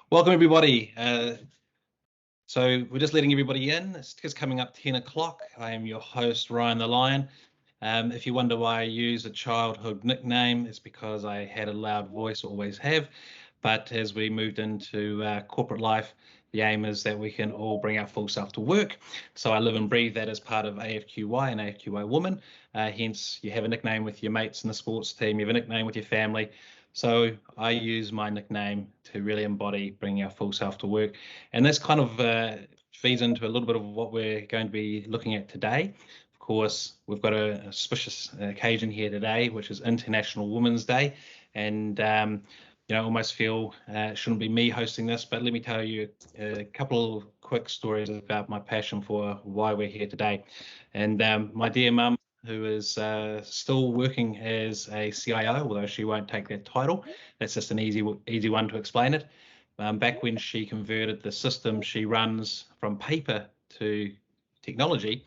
Welcome, everybody. So we're just letting everybody in. It's just coming up 10 o'clock. I am your host, Ryan the Lion. If you wonder why I use a childhood nickname, it's because I had a loud voice, always have. But as we moved into corporate life, the aim is that we can all bring our full self to work. So I live and breathe that as part of AFQY and AFQY Women. Hence, you have a nickname with your mates in the sports team, you have a nickname with your family. So I use my nickname to really embody bringing our full self to work. And this kind of feeds into a little bit of what we're going to be looking at today. Of course, we've got a auspicious occasion here today, which is International Women's Day. And, I almost feel it shouldn't be me hosting this, but let me tell you a couple of quick stories about my passion for why we're here today. And my dear mum, who is still working as a CIO, although she won't take that title. That's just an easy one to explain it. Back when she converted the system she runs from paper to technology,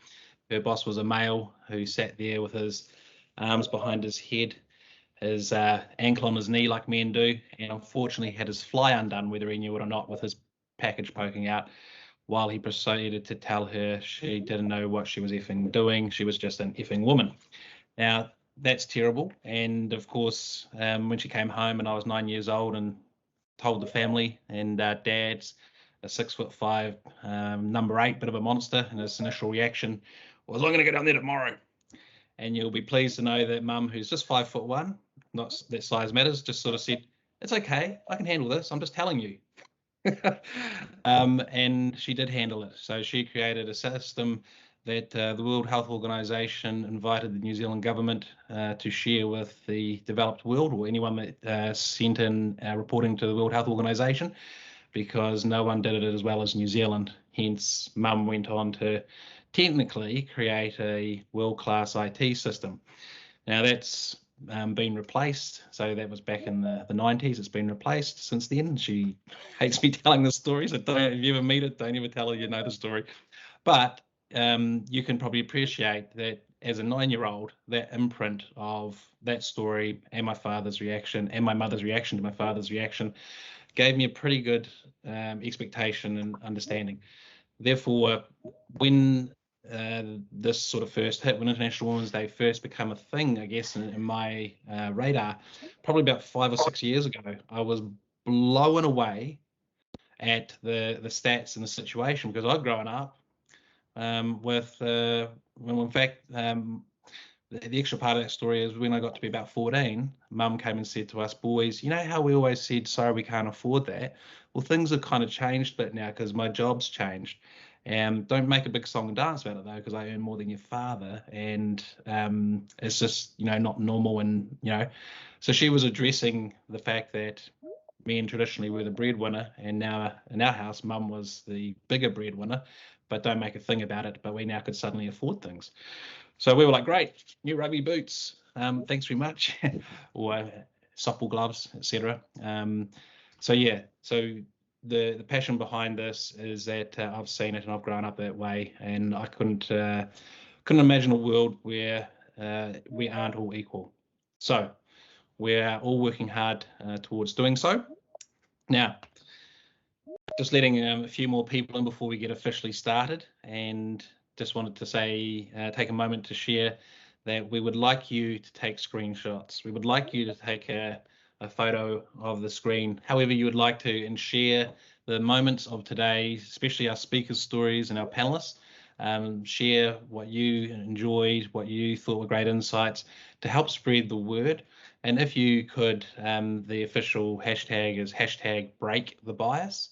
her boss was a male who sat there with his arms behind his head, his ankle on his knee like men do, and unfortunately had his fly undone, whether he knew it or not, with his package poking out, while he proceeded to tell her she didn't know what she was effing doing. She was just an effing woman. Now, that's terrible. And of course, when she came home and I was 9 years old and told the family, and Dad's a 6'5", number 8, bit of a monster, and his initial reaction was, I'm going to go down there tomorrow. And you'll be pleased to know that Mum, who's just 5'1", not that size matters, just sort of said, it's okay, I can handle this, I'm just telling you. And she did handle it. So she created a system that the World Health Organization invited the New Zealand government to share with the developed world, or anyone that sent in reporting to the World Health Organization, because no one did it as well as New Zealand. Hence, Mum went on to technically create a world-class IT system. Now that's been replaced. So that was back in the 90s. It's been replaced since then. She hates me telling the story, so if you ever meet it, don't ever tell her you know the story. But you can probably appreciate that as a 9-year-old, that imprint of that story and my father's reaction and my mother's reaction to my father's reaction gave me a pretty good expectation and understanding. Therefore, when this sort of first hit, when International Women's Day first became a thing, I guess, in my radar, probably about 5 or 6 years ago, I was blown away at the stats and the situation, because I'd grown up with, well, in fact, the extra part of that story is when I got to be about 14, Mum came and said to us boys, you know how we always said, sorry, we can't afford that? Well, things have kind of changed a bit now because my job's changed. Don't make a big song and dance about it, though, because I earn more than your father, and it's just, not normal. And, so she was addressing the fact that men traditionally were the breadwinner, and now in our house, Mum was the bigger breadwinner, but don't make a thing about it, but we now could suddenly afford things. So we were like, great, new rugby boots, thanks very much, or softball gloves, etc. So the passion behind this is that I've seen it and I've grown up that way, and I couldn't imagine a world where we aren't all equal. So we're all working hard towards doing so. Now, just letting a few more people in before we get officially started, and just wanted to say, take a moment to share that we would like you to take screenshots. We would like you to take a photo of the screen, however you would like to, and share the moments of today, especially our speakers' stories and our panelists. Share what you enjoyed, what you thought were great insights, to help spread the word. And if you could, the official hashtag is #BreakTheBias.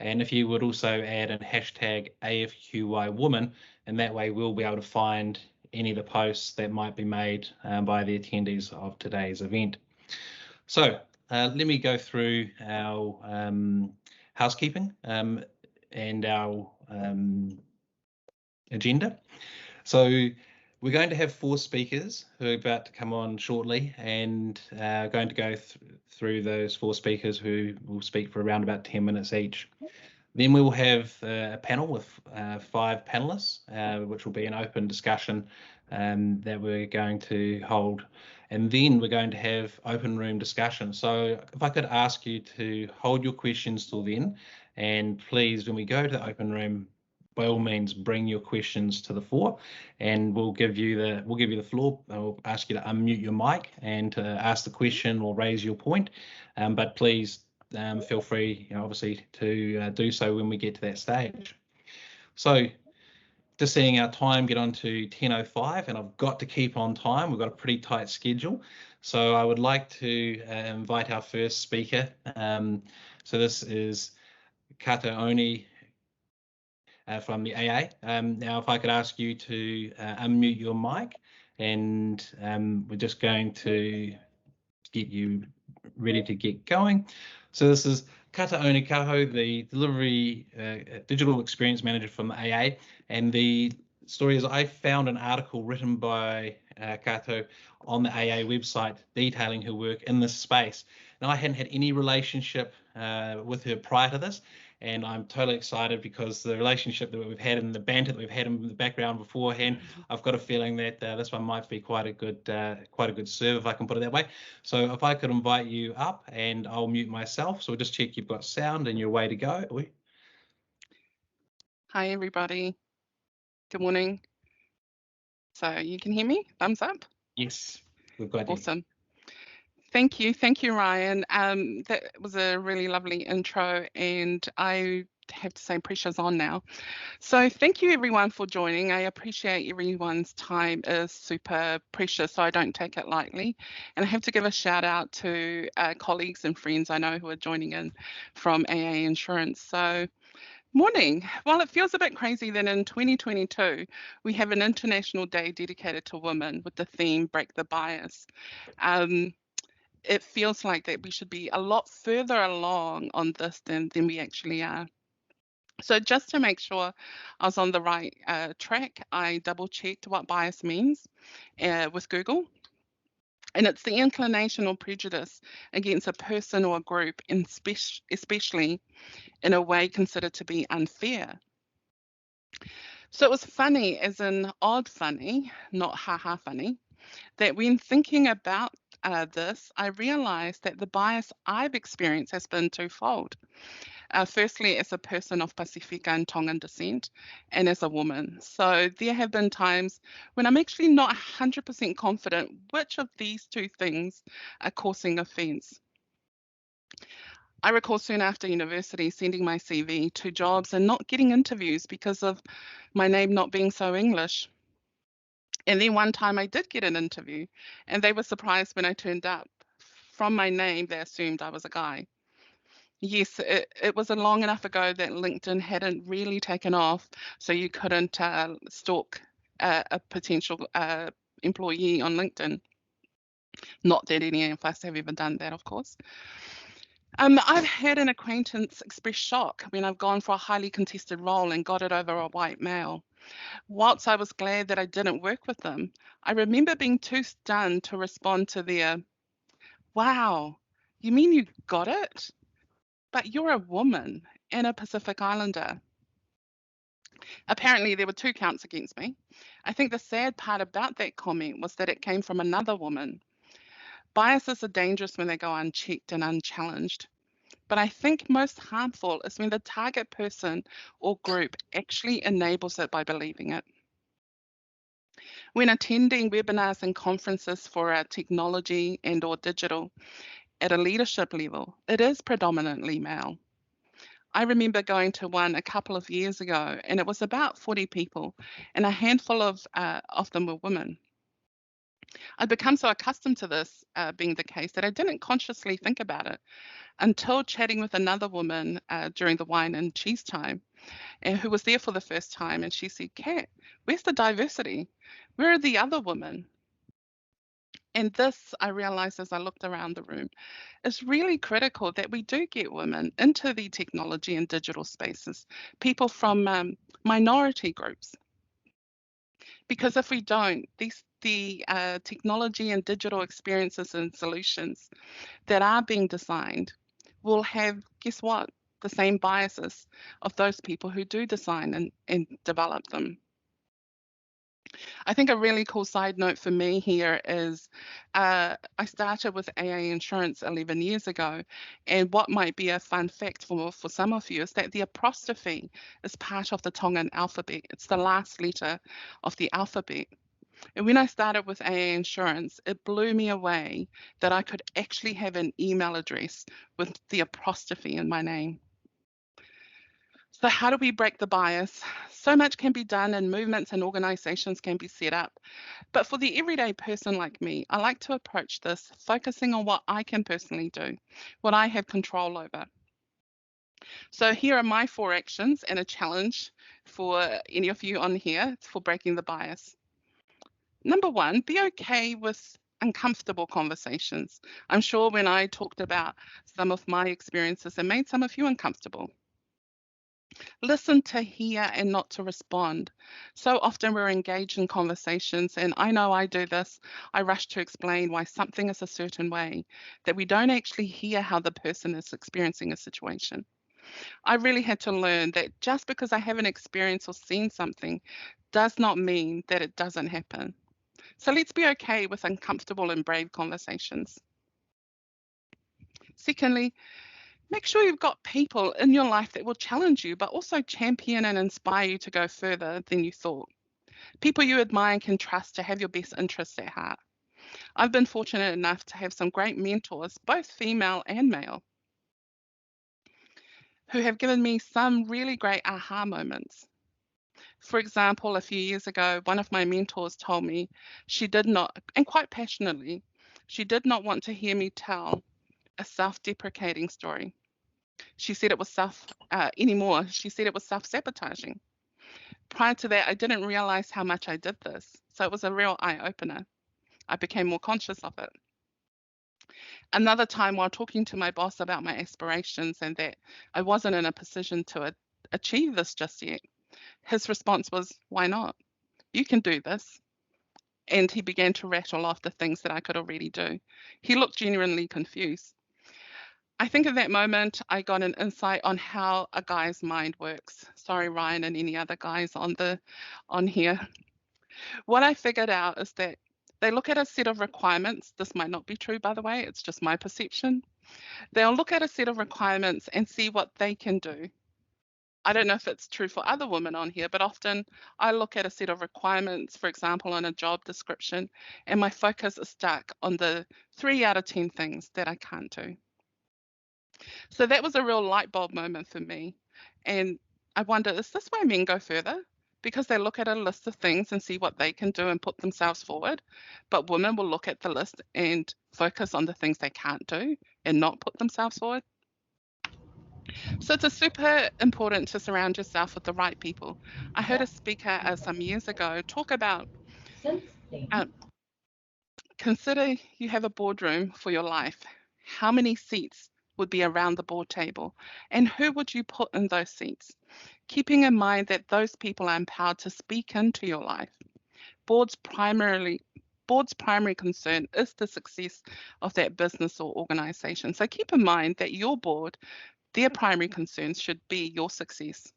And if you would also add in #AFQY Women, and that way we'll be able to find any of the posts that might be made by the attendees of today's event. So let me go through our housekeeping and our agenda. So we're going to have 4 speakers who are about to come on shortly, and going to go through those 4 speakers who will speak for around about 10 minutes each. Then we will have a panel with 5 panelists, which will be an open discussion that we're going to hold. and then we're going to have open room discussion. So if I could ask you to hold your questions till then, and please, when we go to the open room, by all means, bring your questions to the fore, and we'll give you the floor. I'll ask you to unmute your mic and to ask the question or raise your point. But please feel free, obviously, to do so when we get to that stage. So, just seeing our time get on to 10:05, and I've got to keep on time. We've got a pretty tight schedule. So I would like to invite our first speaker. So this is Kato'one from the AA. Now, if I could ask you to unmute your mic, and we're just going to get you ready to get going. So this is Kato'one Kaho, the delivery digital experience manager from the AA, and the story is I found an article written by Kato on the AA website detailing her work in this space. Now, I hadn't had any relationship with her prior to this, and I'm totally excited because the relationship that we've had and the banter that we've had in the background beforehand, I've got a feeling that this one might be quite a good serve, if I can put it that way. So if I could invite you up, and I'll mute myself. So we'll just check you've got sound and you're way to go. Hi, everybody. Good morning. So you can hear me? Thumbs up? Yes, we've got you. Awesome. Thank you, Ryan. That was a really lovely intro, and I have to say pressure's on now. So thank you everyone for joining. I appreciate everyone's time is super precious, so I don't take it lightly. And I have to give a shout out to colleagues and friends I know who are joining in from AA Insurance. So morning. Well, it feels a bit crazy that in 2022, we have an International Day dedicated to women with the theme Break the Bias. It feels like that we should be a lot further along on this than we actually are. So just to make sure I was on the right track, I double checked what bias means with Google. And it's the inclination or prejudice against a person or a group, and especially in a way considered to be unfair. So it was funny, as in odd funny, not haha funny, that when thinking about this, I realized that the bias I've experienced has been twofold. Firstly, as a person of Pacifica and Tongan descent, and as a woman. So there have been times when I'm actually not 100% confident which of these two things are causing offence. I recall soon after university sending my CV to jobs and not getting interviews because of my name not being so English. And then one time I did get an interview, and they were surprised when I turned up. From my name, they assumed I was a guy. Yes, it was a long enough ago that LinkedIn hadn't really taken off, so you couldn't stalk a potential employee on LinkedIn. Not that any of us have ever done that, of course. I've had an acquaintance express shock when I've gone for a highly contested role and got it over a white male. Whilst I was glad that I didn't work with them, I remember being too stunned to respond to their, "Wow, you mean you got it? But you're a woman and a Pacific Islander." Apparently, there were 2 counts against me. I think the sad part about that comment was that it came from another woman. Biases are dangerous when they go unchecked and unchallenged. But I think most harmful is when the target person or group actually enables it by believing it. When attending webinars and conferences for technology and or digital at a leadership level, it is predominantly male. I remember going to one a couple of years ago, and it was about 40 people, and a handful of them were women. I'd become so accustomed to this being the case that I didn't consciously think about it until chatting with another woman during the wine and cheese time, and who was there for the first time, and she said, "Kat, where's the diversity? Where are the other women?" And this, I realized as I looked around the room, is really critical that we do get women into the technology and digital spaces, people from minority groups. Because if we don't, the technology and digital experiences and solutions that are being designed will have, guess what, the same biases of those people who do design and develop them. I think a really cool side note for me here is I started with AA insurance 11 years ago. And what might be a fun fact for some of you is that the apostrophe is part of the Tongan alphabet. It's the last letter of the alphabet. And when I started with AA insurance, it blew me away that I could actually have an email address with the apostrophe in my name. So how do we break the bias? So much can be done and movements and organizations can be set up. But for the everyday person like me, I like to approach this focusing on what I can personally do, what I have control over. So here are my 4 actions and a challenge for any of you on here for breaking the bias. Number 1, be okay with uncomfortable conversations. I'm sure when I talked about some of my experiences, it made some of you uncomfortable. Listen to hear and not to respond. So often we're engaged in conversations, and I know I do this. I rush to explain why something is a certain way, that we don't actually hear how the person is experiencing a situation. I really had to learn that just because I haven't experienced or seen something does not mean that it doesn't happen. So let's be okay with uncomfortable and brave conversations. Secondly, make sure you've got people in your life that will challenge you, but also champion and inspire you to go further than you thought. People you admire and can trust to have your best interests at heart. I've been fortunate enough to have some great mentors, both female and male, who have given me some really great aha moments. For example, a few years ago, one of my mentors told me she did not, and quite passionately, she did not want to hear me tell a self-deprecating story. She said it was anymore. She said it was self-sabotaging. Prior to that, I didn't realize how much I did this. So it was a real eye-opener. I became more conscious of it. Another time while talking to my boss about my aspirations and that I wasn't in a position to achieve this just yet, his response was, "Why not? You can do this." And he began to rattle off the things that I could already do. He looked genuinely confused. I think at that moment, I got an insight on how a guy's mind works. Sorry, Ryan, and any other guys on here. What I figured out is that they look at a set of requirements. This might not be true, by the way, it's just my perception. They'll look at a set of requirements and see what they can do. I don't know if it's true for other women on here, but often I look at a set of requirements, for example, in a job description, and my focus is stuck on the 3 out of 10 things that I can't do. So that was a real light bulb moment for me. And I wonder, is this why men go further? Because they look at a list of things and see what they can do and put themselves forward. But women will look at the list and focus on the things they can't do and not put themselves forward. So it's super important to surround yourself with the right people. I heard a speaker some years ago talk about consider you have a boardroom for your life. How many seats would be around the board table, and who would you put in those seats? Keeping in mind that those people are empowered to speak into your life. Board's primary concern is the success of that business or organization. So keep in mind that your board, their primary concerns should be your success.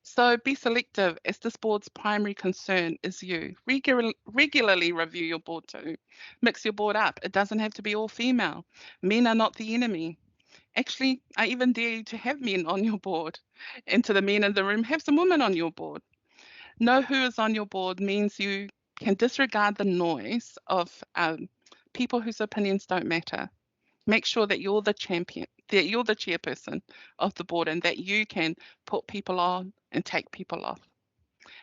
So be selective as this board's primary concern is you. Regularly review your board too. Mix your board up. It doesn't have to be all female. Men are not the enemy. Actually, I even dare you to have men on your board. And to the men in the room, have some women on your board. Know who is on your board means you can disregard the noise of people whose opinions don't matter. Make sure that you're the champion, that you're the chairperson of the board, and that you can put people on and take people off.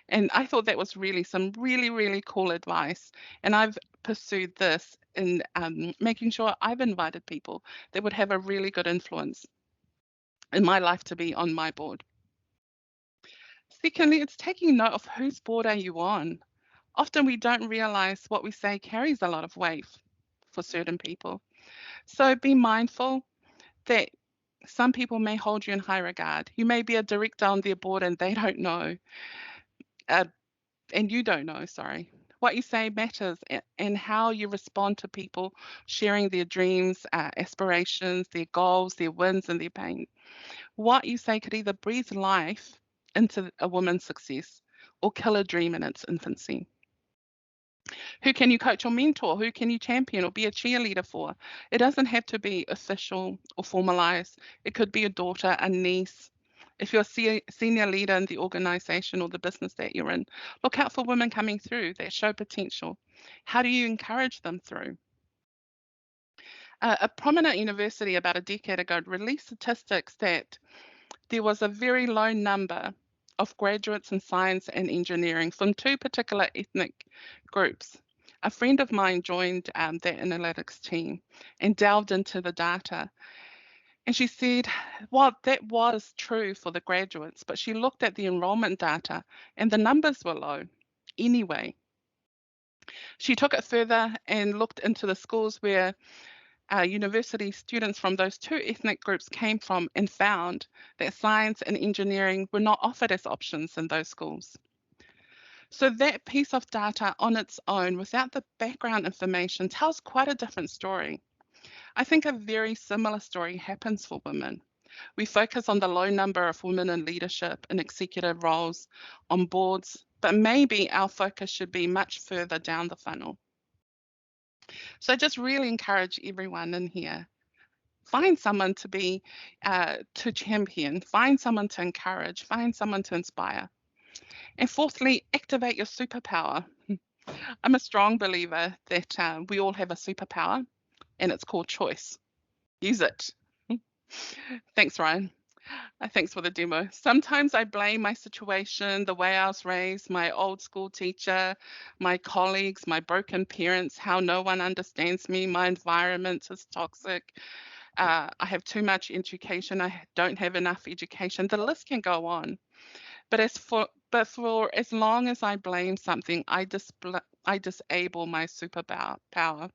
And I thought that was really some really cool advice. And I've pursued this in making sure I've invited people that would have a really good influence in my life to be on my board. Secondly, it's taking note of whose board are you on. Often we don't realize what we say carries a lot of weight for certain people. So be mindful that some people may hold you in high regard. You may be a director on their board and they don't know, and you don't know, sorry. What you say matters, and how you respond to people sharing their dreams, aspirations, their goals, their wins, and their pain. What you say could either breathe life into a woman's success or kill a dream in its infancy? Who can you coach or mentor? Who can you champion or be a cheerleader for? It doesn't have to be official or formalized. It could be a daughter, a niece. If you're a senior leader in the organization or the business that you're in, look out for women coming through that show potential. How do you encourage them through? A prominent university about a decade ago released statistics that there was a very low number of graduates in science and engineering from two particular ethnic groups. A friend of mine joined that analytics team and delved into the data. And she said, well, that was true for the graduates, but she looked at the enrollment data and the numbers were low anyway. She took it further and looked into the schools where university students from those two ethnic groups came from and found that science and engineering were not offered as options in those schools. So that piece of data on its own, without the background information, tells quite a different story. I think a very similar story happens for women. We focus on the low number of women in leadership and executive roles on boards, but maybe our focus should be much further down the funnel. So I just really encourage everyone in here, find someone to be, to champion, find someone to encourage, find someone to inspire. And fourthly, activate your superpower. I'm a strong believer that we all have a superpower and it's called choice. Use it. Thanks, Ryan. Thanks for the demo. Sometimes I blame my situation, the way I was raised, my old school teacher, my colleagues, my broken parents, how no one understands me, my environment is toxic. I have too much education. I don't have enough education. The list can go on. But for as long as I blame something, I disable my superpower,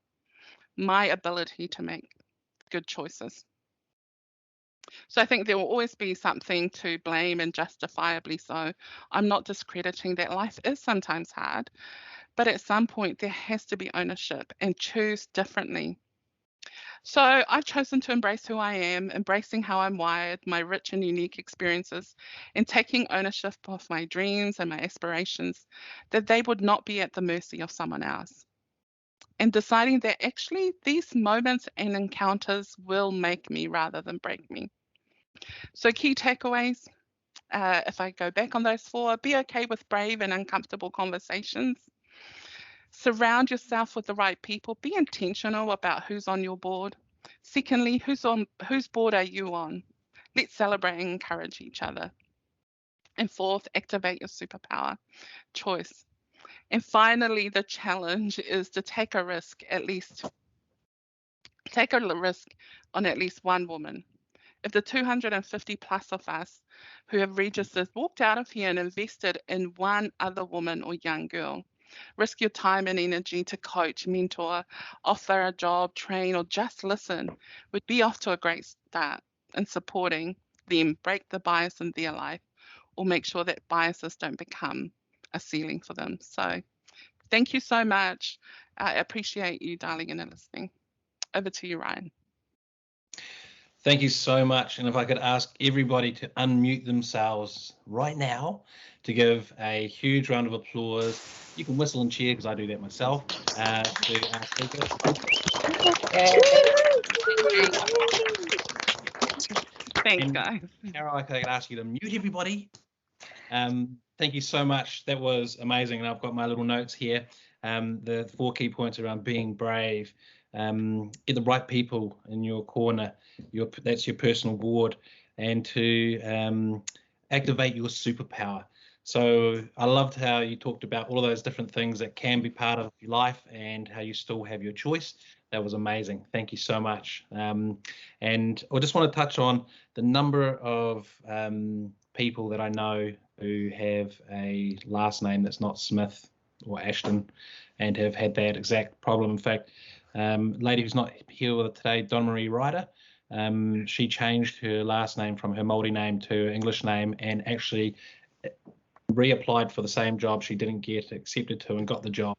my ability to make good choices. So I think there will always be something to blame, and justifiably so. I'm not discrediting that life is sometimes hard, but at some point there has to be ownership and choose differently. So I've chosen to embrace who I am, embracing how I'm wired, my rich and unique experiences, and taking ownership of my dreams and my aspirations, that they would not be at the mercy of someone else. And deciding that actually these moments and encounters will make me rather than break me. So key takeaways, if I go back on those four, be okay with brave and uncomfortable conversations. Surround yourself with the right people. Be intentional about who's on your board. Secondly, whose board are you on? Let's celebrate and encourage each other. And fourth, activate your superpower, choice. And finally, the challenge is to take a risk on at least one woman. If the 250 plus of us who have registered walked out of here and invested in one other woman or young girl, risk your time and energy to coach, mentor, offer a job, train, or just listen, would be off to a great start in supporting them break the bias in their life or make sure that biases don't become a ceiling for them. So thank you so much. I appreciate you dialing in and listening. Over to you, Ryan. Thank you so much. And if I could ask everybody to unmute themselves right now to give a huge round of applause. You can whistle and cheer because I do that myself. To our speakers. Thanks, guys. Carol, I could ask you to mute everybody. Thank you so much. That was amazing. And I've got my little notes here. The 4 key points around being brave. Get the right people in your corner. That's your personal board, and to activate your superpower. So I loved how you talked about all of those different things that can be part of your life and how you still have your choice. That was amazing. Thank you so much. And I just want to touch on the number of people that I know who have a last name that's not Smith or Ashton and have had that exact problem. In fact, lady who's not here with us today, Donna Marie Ryder, she changed her last name from her Māori name to her English name and actually reapplied for the same job she didn't get accepted to and got the job.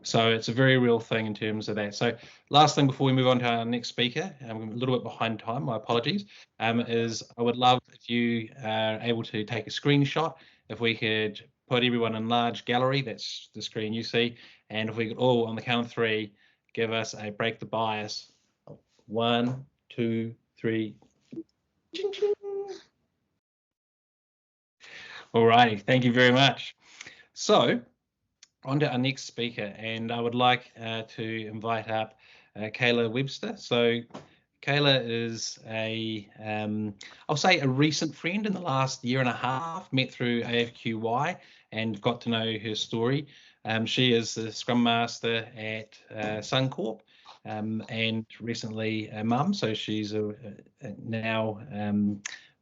So it's a very real thing in terms of that. So last thing before we move on to our next speaker, I'm a little bit behind time, my apologies, is I would love if you are able to take a screenshot if we could put everyone in large gallery, that's the screen you see, and if we could all, on the count of 3, give us a break the bias. 1, 2, 3. Ching, ching. All righty, thank you very much. So, on to our next speaker, and I would like to invite up Kayla Webster. So, Kayla is I'll say a recent friend in the last year and a half, met through AFQY and got to know her story. She is the Scrum Master at Suncorp and recently a mum, so she's now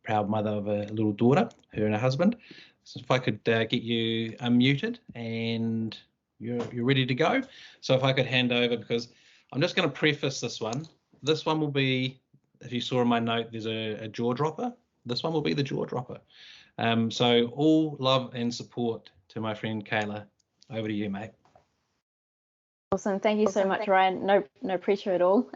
proud mother of a little daughter, her and her husband. So if I could get you unmuted and you're ready to go. So if I could hand over, because I'm just going to preface this one. This one will be, if you saw in my note, there's a jaw dropper. This one will be the jaw dropper. So all love and support to my friend Kayla. Over to you, mate. Awesome. Thank you so much, Ryan. No pressure at all.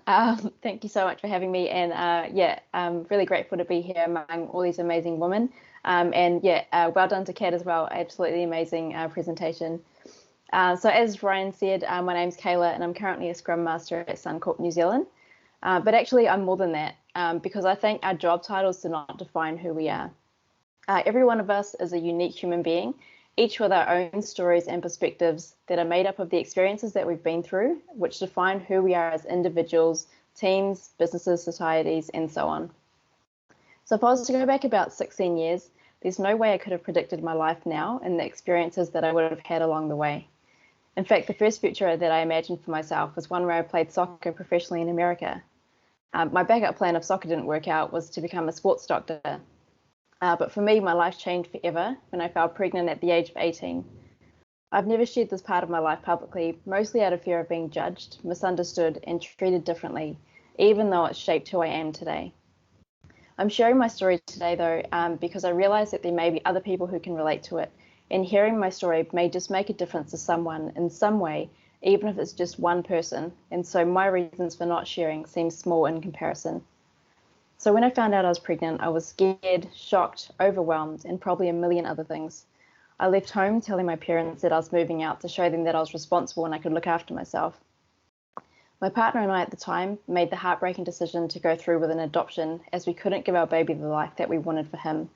Thank you so much for having me. And yeah, I'm really grateful to be here among all these amazing women. And yeah, well done to Kat as well. Absolutely amazing presentation. So as Ryan said, my name's Kayla and I'm currently a Scrum Master at Suncorp New Zealand. But actually I'm more than that because I think our job titles do not define who we are. Every one of us is a unique human being, each with our own stories and perspectives that are made up of the experiences that we've been through, which define who we are as individuals, teams, businesses, societies, and so on. So if I was to go back about 16 years, there's no way I could have predicted my life now and the experiences that I would have had along the way. In fact, the first future that I imagined for myself was one where I played soccer professionally in America. My backup plan if soccer didn't work out was to become a sports doctor. But for me, my life changed forever when I fell pregnant at the age of 18. I've never shared this part of my life publicly, mostly out of fear of being judged, misunderstood, and treated differently, even though it's shaped who I am today. I'm sharing my story today, though, because I realize that there may be other people who can relate to it, and hearing my story may just make a difference to someone in some way, even if it's just one person, and so my reasons for not sharing seem small in comparison. So when I found out I was pregnant, I was scared, shocked, overwhelmed, and probably a million other things. I left home telling my parents that I was moving out to show them that I was responsible and I could look after myself. My partner and I at the time made the heartbreaking decision to go through with an adoption as we couldn't give our baby the life that we wanted for him.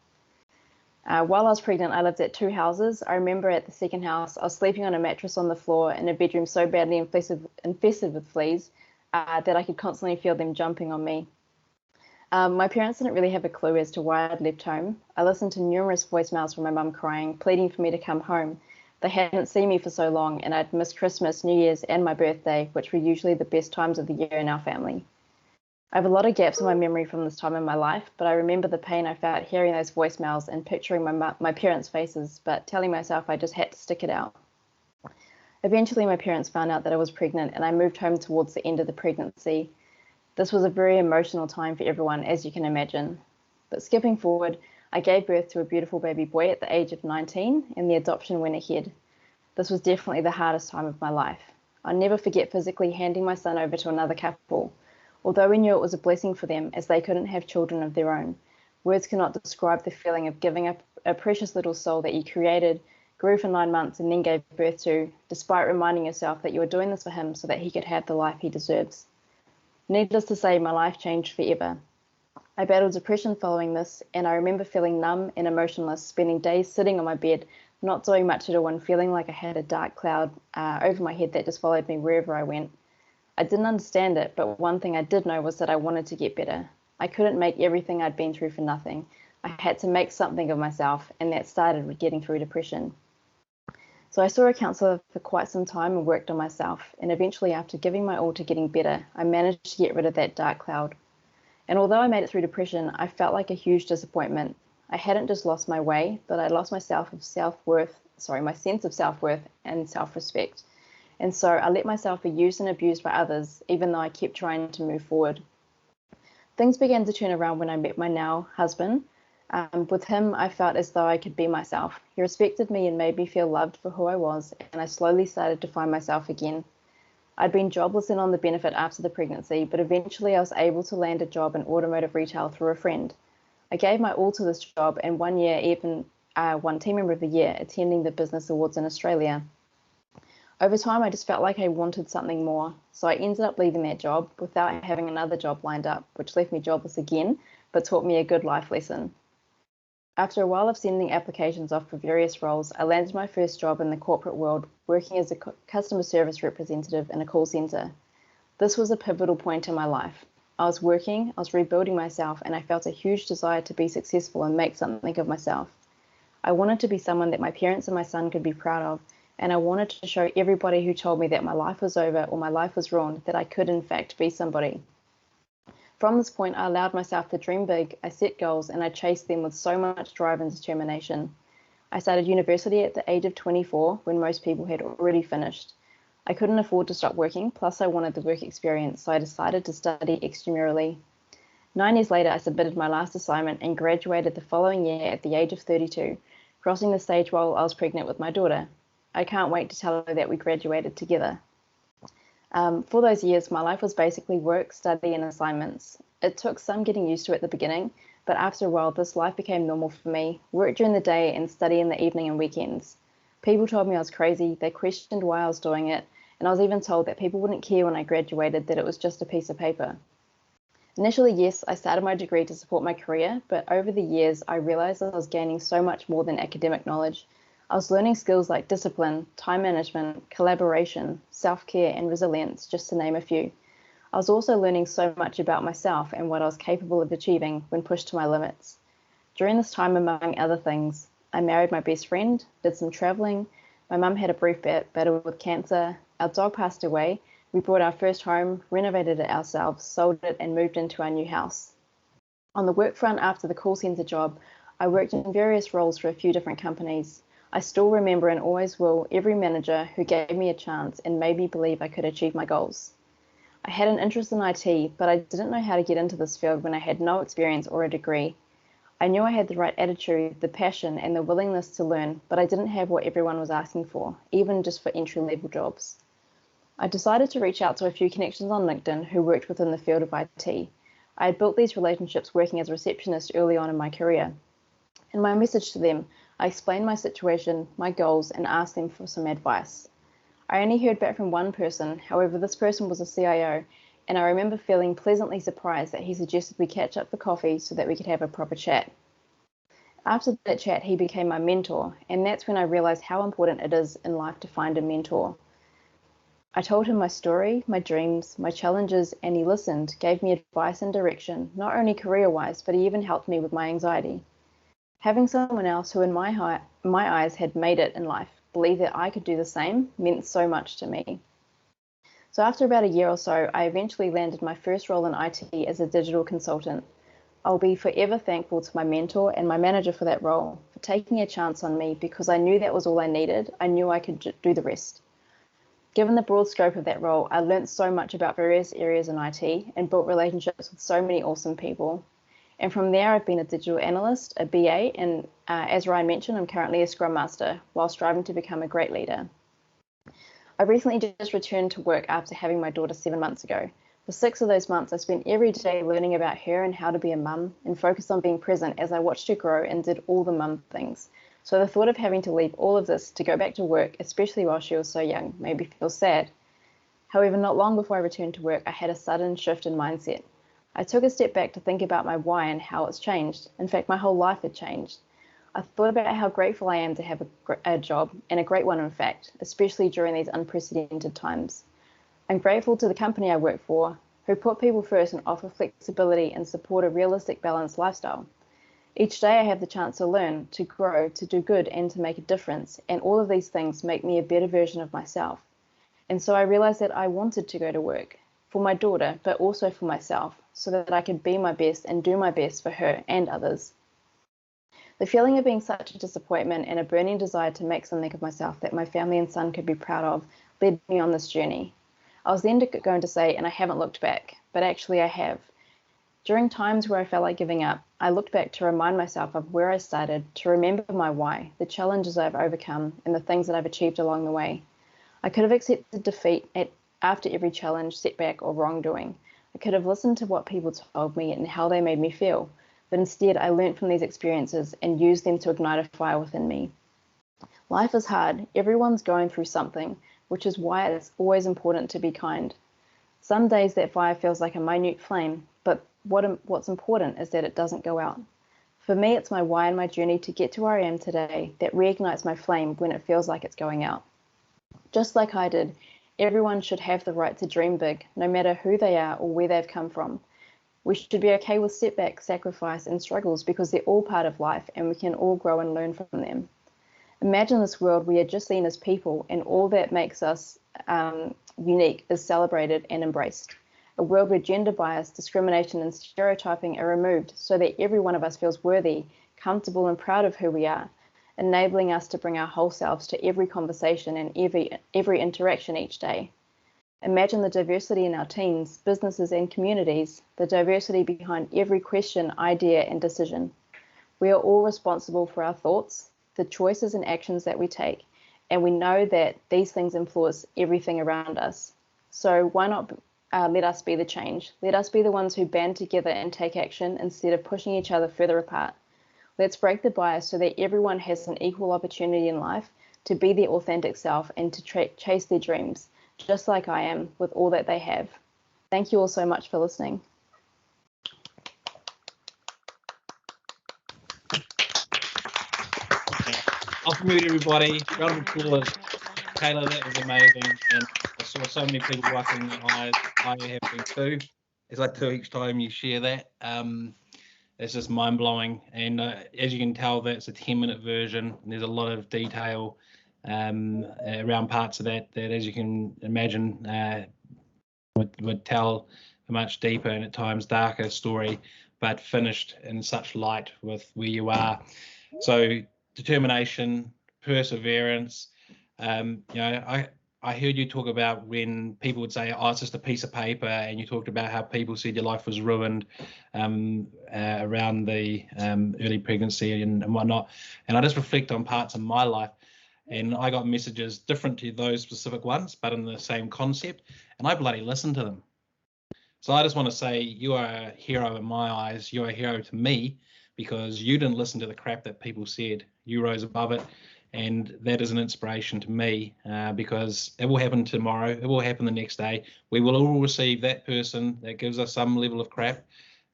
While I was pregnant, I lived at 2 houses. I remember at the second house, I was sleeping on a mattress on the floor in a bedroom so badly infested with fleas that I could constantly feel them jumping on me. My parents didn't really have a clue as to why I'd left home. I listened to numerous voicemails from my mum crying, pleading for me to come home. They hadn't seen me for so long, and I'd missed Christmas, New Year's, and my birthday, which were usually the best times of the year in our family. I have a lot of gaps in my memory from this time in my life, but I remember the pain I felt hearing those voicemails and picturing my parents' faces, but telling myself I just had to stick it out. Eventually, my parents found out that I was pregnant, and I moved home towards the end of the pregnancy. This was a very emotional time for everyone, as you can imagine. But skipping forward, I gave birth to a beautiful baby boy at the age of 19, and the adoption went ahead. This was definitely the hardest time of my life. I'll never forget physically handing my son over to another couple. Although we knew it was a blessing for them, as they couldn't have children of their own. Words cannot describe the feeling of giving up a precious little soul that you created, grew for 9 months, and then gave birth to, despite reminding yourself that you were doing this for him so that he could have the life he deserves. Needless to say, my life changed forever. I battled depression following this, and I remember feeling numb and emotionless, spending days sitting on my bed, not doing much at all, and feeling like I had a dark cloud over my head that just followed me wherever I went. I didn't understand it, but one thing I did know was that I wanted to get better. I couldn't make everything I'd been through for nothing. I had to make something of myself, and that started with getting through depression. So I saw a counsellor for quite some time and worked on myself, and eventually after giving my all to getting better, I managed to get rid of that dark cloud. And although I made it through depression, I felt like a huge disappointment. I hadn't just lost my way, but I lost my sense of self-worth and self-respect. And so I let myself be used and abused by others, even though I kept trying to move forward. Things began to turn around when I met my now husband. With him, I felt as though I could be myself. He respected me and made me feel loved for who I was, and I slowly started to find myself again. I'd been jobless and on the benefit after the pregnancy, but eventually I was able to land a job in automotive retail through a friend. I gave my all to this job, and 1 year won Team Member of the Year attending the Business Awards in Australia. Over time, I just felt like I wanted something more, so I ended up leaving that job without having another job lined up, which left me jobless again, but taught me a good life lesson. After a while of sending applications off for various roles, I landed my first job in the corporate world, working as a customer service representative in a call centre. This was a pivotal point in my life. I was working, I was rebuilding myself, and I felt a huge desire to be successful and make something of myself. I wanted to be someone that my parents and my son could be proud of, and I wanted to show everybody who told me that my life was over or my life was ruined that I could in fact be somebody. From this point, I allowed myself to dream big, I set goals, and I chased them with so much drive and determination. I started university at the age of 24 when most people had already finished. I couldn't afford to stop working, plus I wanted the work experience, so I decided to study extramurally. 9 years later, I submitted my last assignment and graduated the following year at the age of 32, crossing the stage while I was pregnant with my daughter. I can't wait to tell her that we graduated together. For those years, my life was basically work, study, and assignments. It took some getting used to at the beginning, but after a while, this life became normal for me, work during the day and study in the evening and weekends. People told me I was crazy, they questioned why I was doing it, and I was even told that people wouldn't care when I graduated, that it was just a piece of paper. Initially, yes, I started my degree to support my career, but over the years, I realized that I was gaining so much more than academic knowledge. I was learning skills like discipline, time management, collaboration, self-care, and resilience, just to name a few. I was also learning so much about myself and what I was capable of achieving when pushed to my limits. During this time, among other things, I married my best friend, did some traveling, my mum had a brief battle with cancer, our dog passed away, we bought our first home, renovated it ourselves, sold it, and moved into our new house. On the work front after the call centre job, I worked in various roles for a few different companies. I still remember and always will every manager who gave me a chance and made me believe I could achieve my goals. I had an interest in IT, but I didn't know how to get into this field when I had no experience or a degree. I knew I had the right attitude, the passion, and the willingness to learn, but I didn't have what everyone was asking for, even just for entry-level jobs. I decided to reach out to a few connections on LinkedIn who worked within the field of IT. I had built these relationships working as a receptionist early on in my career. In my message to them, I explained my situation, my goals, and asked them for some advice. I only heard back from one person, however, this person was a CIO, and I remember feeling pleasantly surprised that he suggested we catch up for coffee so that we could have a proper chat. After that chat, he became my mentor, and that's when I realized how important it is in life to find a mentor. I told him my story, my dreams, my challenges, and he listened, gave me advice and direction, not only career-wise, but he even helped me with my anxiety. Having someone else who in my eyes had made it in life believe that I could do the same meant so much to me. So after about a year or so, I eventually landed my first role in IT as a digital consultant. I'll be forever thankful to my mentor and my manager for that role, for taking a chance on me because I knew that was all I needed. I knew I could do the rest. Given the broad scope of that role, I learned so much about various areas in IT and built relationships with so many awesome people. And from there, I've been a digital analyst, a BA, and as Ryan mentioned, I'm currently a Scrum Master while striving to become a great leader. I recently just returned to work after having my daughter 7 months ago. For 6 of those months, I spent every day learning about her and how to be a mum and focused on being present as I watched her grow and did all the mum things. So the thought of having to leave all of this to go back to work, especially while she was so young, made me feel sad. However, not long before I returned to work, I had a sudden shift in mindset. I took a step back to think about my why and how it's changed. In fact, my whole life had changed. I thought about how grateful I am to have a job, and a great one in fact, especially during these unprecedented times. I'm grateful to the company I work for, who put people first and offer flexibility and support a realistic, balanced lifestyle. Each day I have the chance to learn, to grow, to do good, and to make a difference, and all of these things make me a better version of myself. And so I realized that I wanted to go to work, for my daughter, but also for myself, so that I could be my best and do my best for her and others. The feeling of being such a disappointment and a burning desire to make something of myself that my family and son could be proud of led me on this journey. I was then going to say, and I haven't looked back, but actually I have. During times where I felt like giving up, I looked back to remind myself of where I started, to remember my why, the challenges I've overcome, and the things that I've achieved along the way. I could have accepted defeat after every challenge, setback, or wrongdoing. I could have listened to what people told me and how they made me feel, but instead I learnt from these experiences and used them to ignite a fire within me. Life is hard. Everyone's going through something, which is why it's always important to be kind. Some days that fire feels like a minute flame, but what's important is that it doesn't go out. For me, it's my why and my journey to get to where I am today that reignites my flame when it feels like it's going out. Just like I did, everyone should have the right to dream big, no matter who they are or where they've come from. We should be okay with setbacks, sacrifice, and struggles because they're all part of life and we can all grow and learn from them. Imagine this world we are just seen as people and all that makes us unique is celebrated and embraced. A world where gender bias, discrimination, and stereotyping are removed so that every one of us feels worthy, comfortable, and proud of who we are, enabling us to bring our whole selves to every conversation and every interaction each day. Imagine the diversity in our teams, businesses, and communities, the diversity behind every question, idea, and decision. We are all responsible for our thoughts, the choices and actions that we take, and we know that these things influence everything around us. So why not let us be the change? Let us be the ones who band together and take action instead of pushing each other further apart. Let's break the bias so that everyone has an equal opportunity in life to be their authentic self and to chase their dreams, just like I am with all that they have. Thank you all so much for listening. Welcome everybody. Round of applause. Kayla, that was amazing. And I saw so many people wiping their eyes. I have been too. It's like 2 each time you share that. It's just mind-blowing. And as you can tell, that's a 10-minute version. And there's a lot of detail around parts of that as you can imagine, would tell a much deeper and at times darker story, but finished in such light with where you are. So determination, perseverance. I heard you talk about when people would say, oh, it's just a piece of paper, and you talked about how people said your life was ruined around the early pregnancy and whatnot. And I just reflect on parts of my life, and I got messages different to those specific ones, but in the same concept, and I bloody listened to them. So I just want to say you are a hero in my eyes. You're a hero to me because you didn't listen to the crap that people said. You rose above it. And that is an inspiration to me because it will happen tomorrow. It will happen the next day. We will all receive that person that gives us some level of crap.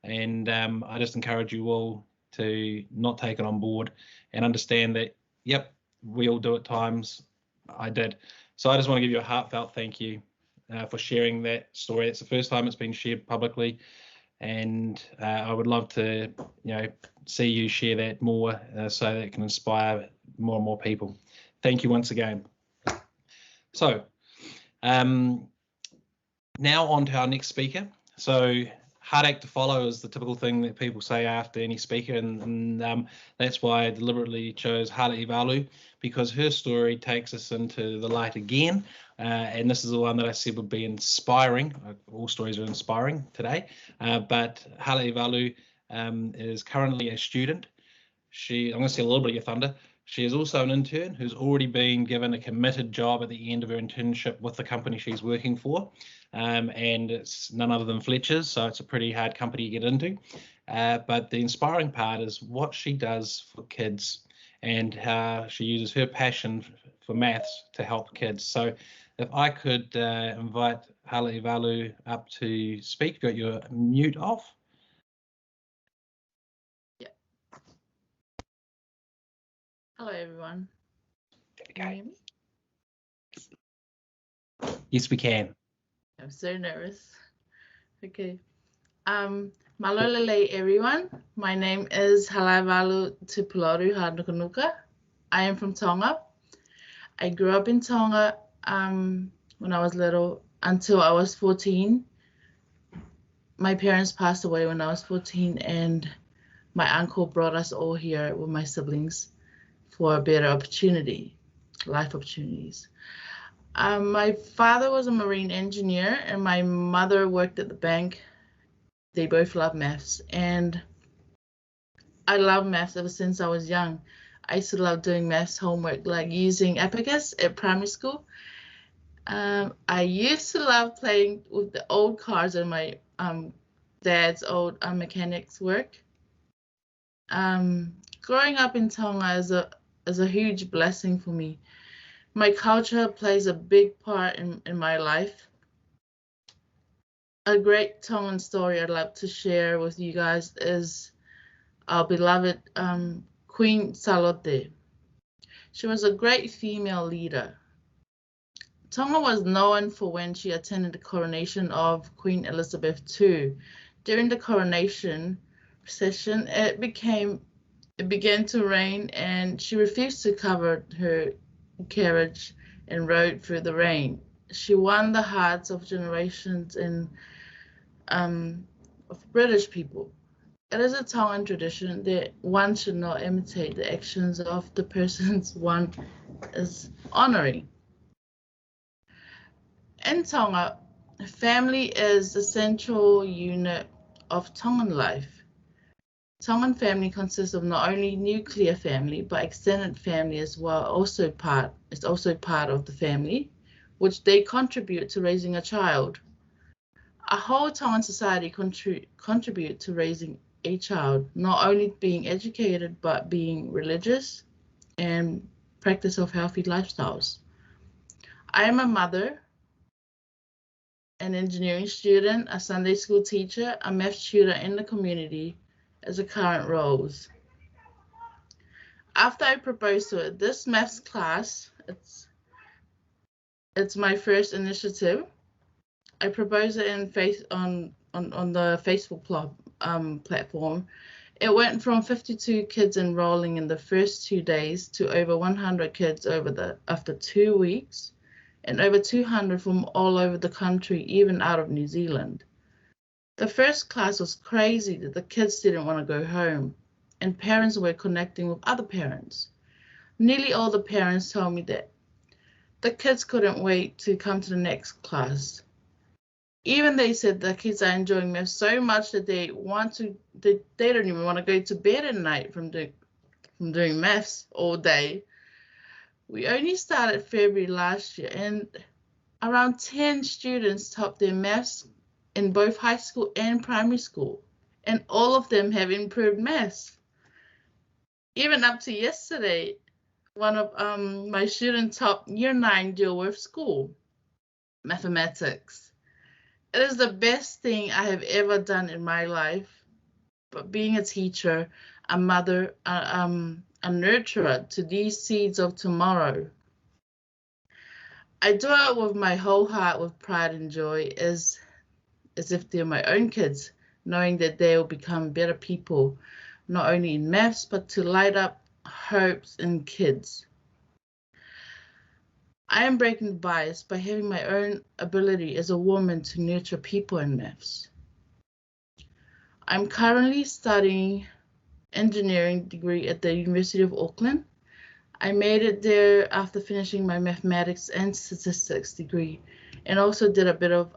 And I just encourage you all to not take it on board and understand that, yep, we all do at times. I did. So I just want to give you a heartfelt thank you for sharing that story. It's the first time it's been shared publicly. And I would love to, see you share that more so that it can inspire more and more people. Thank you once again. So now on to our next speaker. So hard act to follow is the typical thing that people say after any speaker, and that's why I deliberately chose Halaevalu, because her story takes us into the light again. And this is the one that I said would be inspiring. All stories are inspiring today, but Halaevalu is currently a student. I'm going to steal a little bit of your thunder. She is also an intern who's already been given a committed job at the end of her internship with the company she's working for. And it's none other than Fletcher's, so it's a pretty hard company to get into. But the inspiring part is what she does for kids and how she uses her passion for maths to help kids. So if I could invite Halaevalu up to speak, got your mute off. Hello, everyone. Can you hear me? Yes, we can. I'm so nervous. Okay. Malolele, everyone. My name is Halaevalu Tuipulotu Hanukanuka. I am from Tonga. I grew up in Tonga when I was little until I was 14. My parents passed away when I was 14, and my uncle brought us all here with my siblings for a better opportunity, life opportunities. My father was a marine engineer and my mother worked at the bank. They both love maths, and I love maths ever since I was young. I used to love doing maths homework, like using abacus at primary school. I used to love playing with the old cars in my dad's old mechanics work. Growing up in Tonga is a huge blessing for me. My culture plays a big part in my life. A great Tongan story I'd love to share with you guys is our beloved Queen Salote. She was a great female leader. Tonga was known for when she attended the coronation of Queen Elizabeth II. During the coronation procession, it began to rain, and she refused to cover her carriage and rode through the rain. She won the hearts of generations of British people. It is a Tongan tradition that one should not imitate the actions of the persons one is honoring. In Tonga, family is the central unit of Tongan life. Tongan family consists of not only nuclear family, but extended family as well. It's also part of the family, which they contribute to raising a child. A whole Tongan society contribute to raising a child, not only being educated, but being religious and practice of healthy lifestyles. I am a mother, an engineering student, a Sunday school teacher, a math tutor in the community as a current roles. After I proposed to her, this maths class, it's my first initiative. I proposed it on the Facebook platform. It went from 52 kids enrolling in the first 2 days to over 100 kids after 2 weeks, and over 200 from all over the country, even out of New Zealand. The first class was crazy that the kids didn't want to go home, and parents were connecting with other parents. Nearly all the parents told me that the kids couldn't wait to come to the next class. Even they said the kids are enjoying math so much that they don't even want to go to bed at night from doing maths all day. We only started February last year, and around 10 students topped their maths in both high school and primary school, and all of them have improved maths. Even up to yesterday, one of my students topped Year 9 Dilworth School, mathematics. It is the best thing I have ever done in my life, but being a teacher, a mother, a nurturer to these seeds of tomorrow. I do it with my whole heart, with pride and joy, as if they're my own kids, knowing that they will become better people, not only in maths, but to light up hopes in kids. I am breaking bias by having my own ability as a woman to nurture people in maths. I'm currently studying engineering degree at the University of Auckland. I made it there after finishing my mathematics and statistics degree, and also did a bit of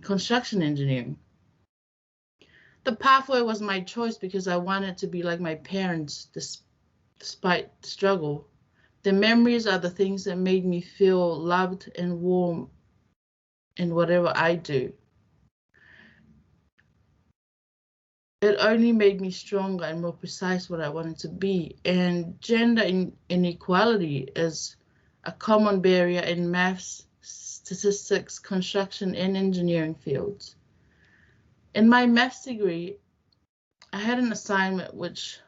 construction engineering. The pathway was my choice because I wanted to be like my parents despite the struggle. The memories are the things that made me feel loved and warm in whatever I do. It only made me stronger and more precise what I wanted to be. And gender inequality is a common barrier in maths, statistics, construction, and engineering fields. In my maths degree, I had an assignment which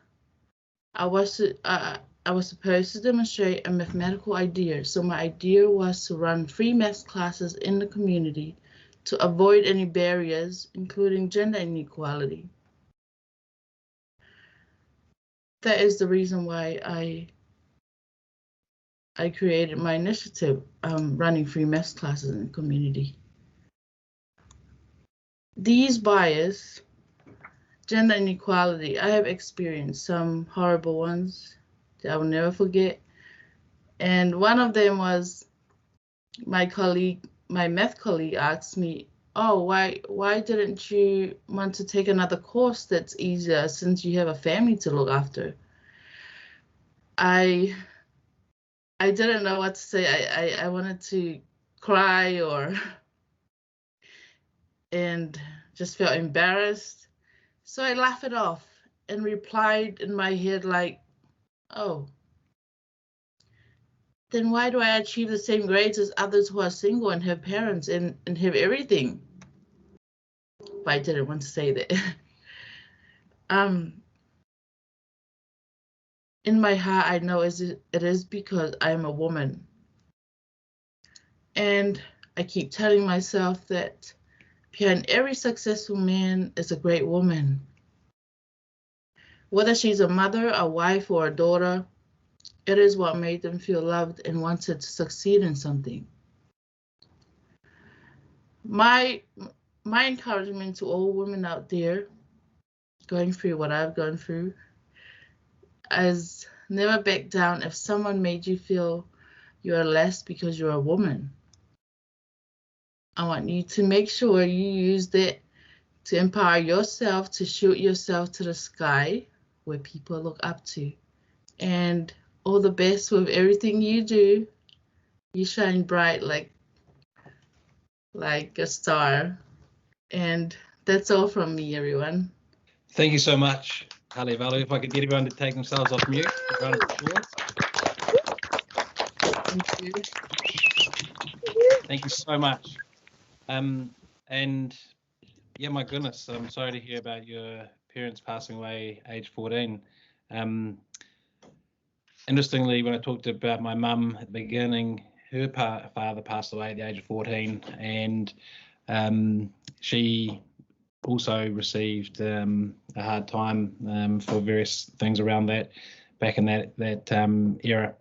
I was supposed to demonstrate a mathematical idea. So my idea was to run free maths classes in the community to avoid any barriers, including gender inequality. That is the reason why I created my initiative, running free maths classes in the community. These bias, gender inequality, I have experienced some horrible ones that I will never forget. And one of them was my math colleague asked me, oh, why didn't you want to take another course that's easier since you have a family to look after? I didn't know what to say. I wanted to cry and just felt embarrassed. So I laughed it off. and replied in my head like, oh, then why do I achieve the same grades as others who are single and have parents and have everything? But I didn't want to say that. In my heart, I know it is because I'm a woman. And I keep telling myself that behind every successful man is a great woman. Whether she's a mother, a wife, or a daughter, it is what made them feel loved and wanted to succeed in something. My encouragement to all women out there going through what I've gone through is never back down if someone made you feel you are less because you're a woman. I want you to make sure you use that to empower yourself, to shoot yourself to the sky where people look up to. And all the best with everything you do. You shine bright like a star. And that's all from me, everyone. Thank you so much, Halaevalu. If I could get everyone to take themselves off mute. Thank you. Thank you so much. And yeah, my goodness, I'm sorry to hear about your parents passing away age 14. Interestingly, when I talked about my mum at the beginning, her father passed away at the age of 14, and she also received a hard time for various things around that back in that era.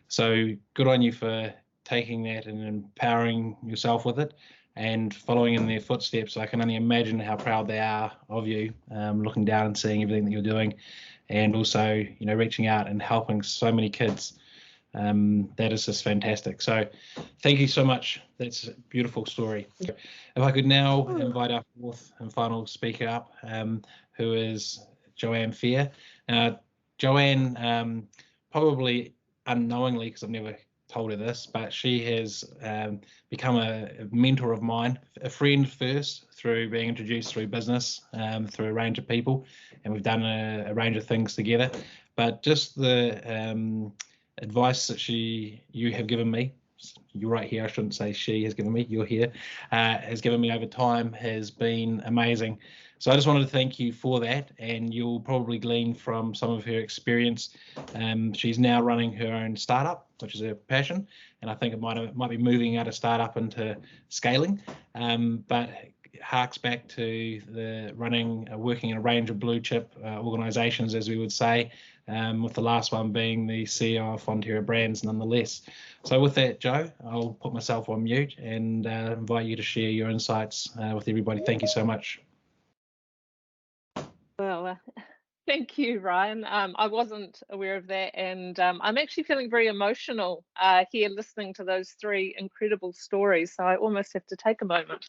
So good on you for taking that and empowering yourself with it and following in their footsteps. I can only imagine how proud they are of you, looking down and seeing everything that you're doing, and also, you know, reaching out and helping so many kids. That is just fantastic. So thank you so much. That's a beautiful story. If I could now invite our fourth and final speaker up, who is Joanne Faire. Joanne, probably unknowingly, because I've never told her this, but she has become a mentor of mine, a friend first through being introduced through business, through a range of people, and we've done a range of things together. But just the advice that you have given me, you're right here, I shouldn't say she has given me, you're here, has given me over time has been amazing. So I just wanted to thank you for that, and you'll probably glean from some of her experience. She's now running her own startup, which is her passion, and I think it might be moving out of startup into scaling, but harks back to the working in a range of blue chip organizations, as we would say, with the last one being the CEO of Fonterra Brands, nonetheless. So with that, Joe, I'll put myself on mute and invite you to share your insights with everybody. Thank you so much. Well, thank you, Ryan. I wasn't aware of that, and I'm actually feeling very emotional here listening to those three incredible stories, so I almost have to take a moment.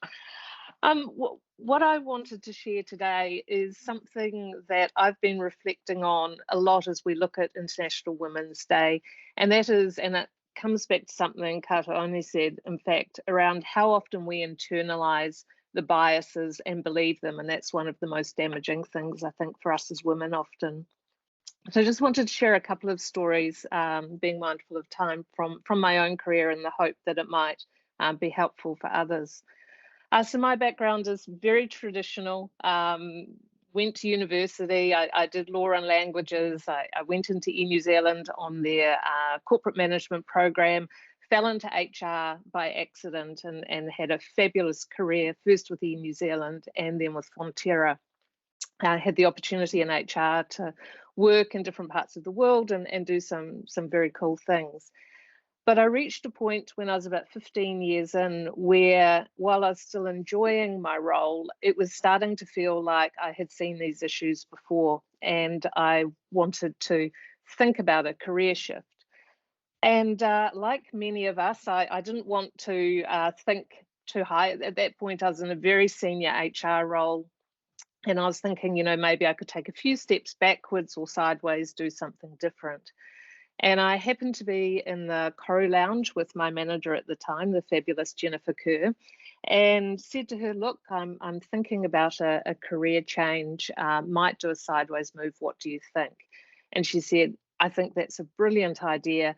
What I wanted to share today is something that I've been reflecting on a lot as we look at International Women's Day, and that is, and it comes back to something Kato'one said, in fact, around how often we internalize the biases and believe them, and that's one of the most damaging things, I think, for us as women often. So I just wanted to share a couple of stories, being mindful of time from my own career in the hope that it might be helpful for others. So my background is very traditional. Went to university, I did law and languages. I went into New Zealand on their corporate management program, fell into HR by accident and had a fabulous career, first with New Zealand and then with Fonterra. I had the opportunity in HR to work in different parts of the world and do some very cool things. But I reached a point when I was about 15 years in where, while I was still enjoying my role, it was starting to feel like I had seen these issues before, and I wanted to think about a career shift. And like many of us, I didn't want to think too high. At that point, I was in a very senior HR role, and I was thinking, you know, maybe I could take a few steps backwards or sideways, do something different. And I happened to be in the Koru Lounge with my manager at the time, the fabulous Jennifer Kerr. and said to her, look, I'm thinking about a career change, might do a sideways move. What do you think? And she said, I think that's a brilliant idea.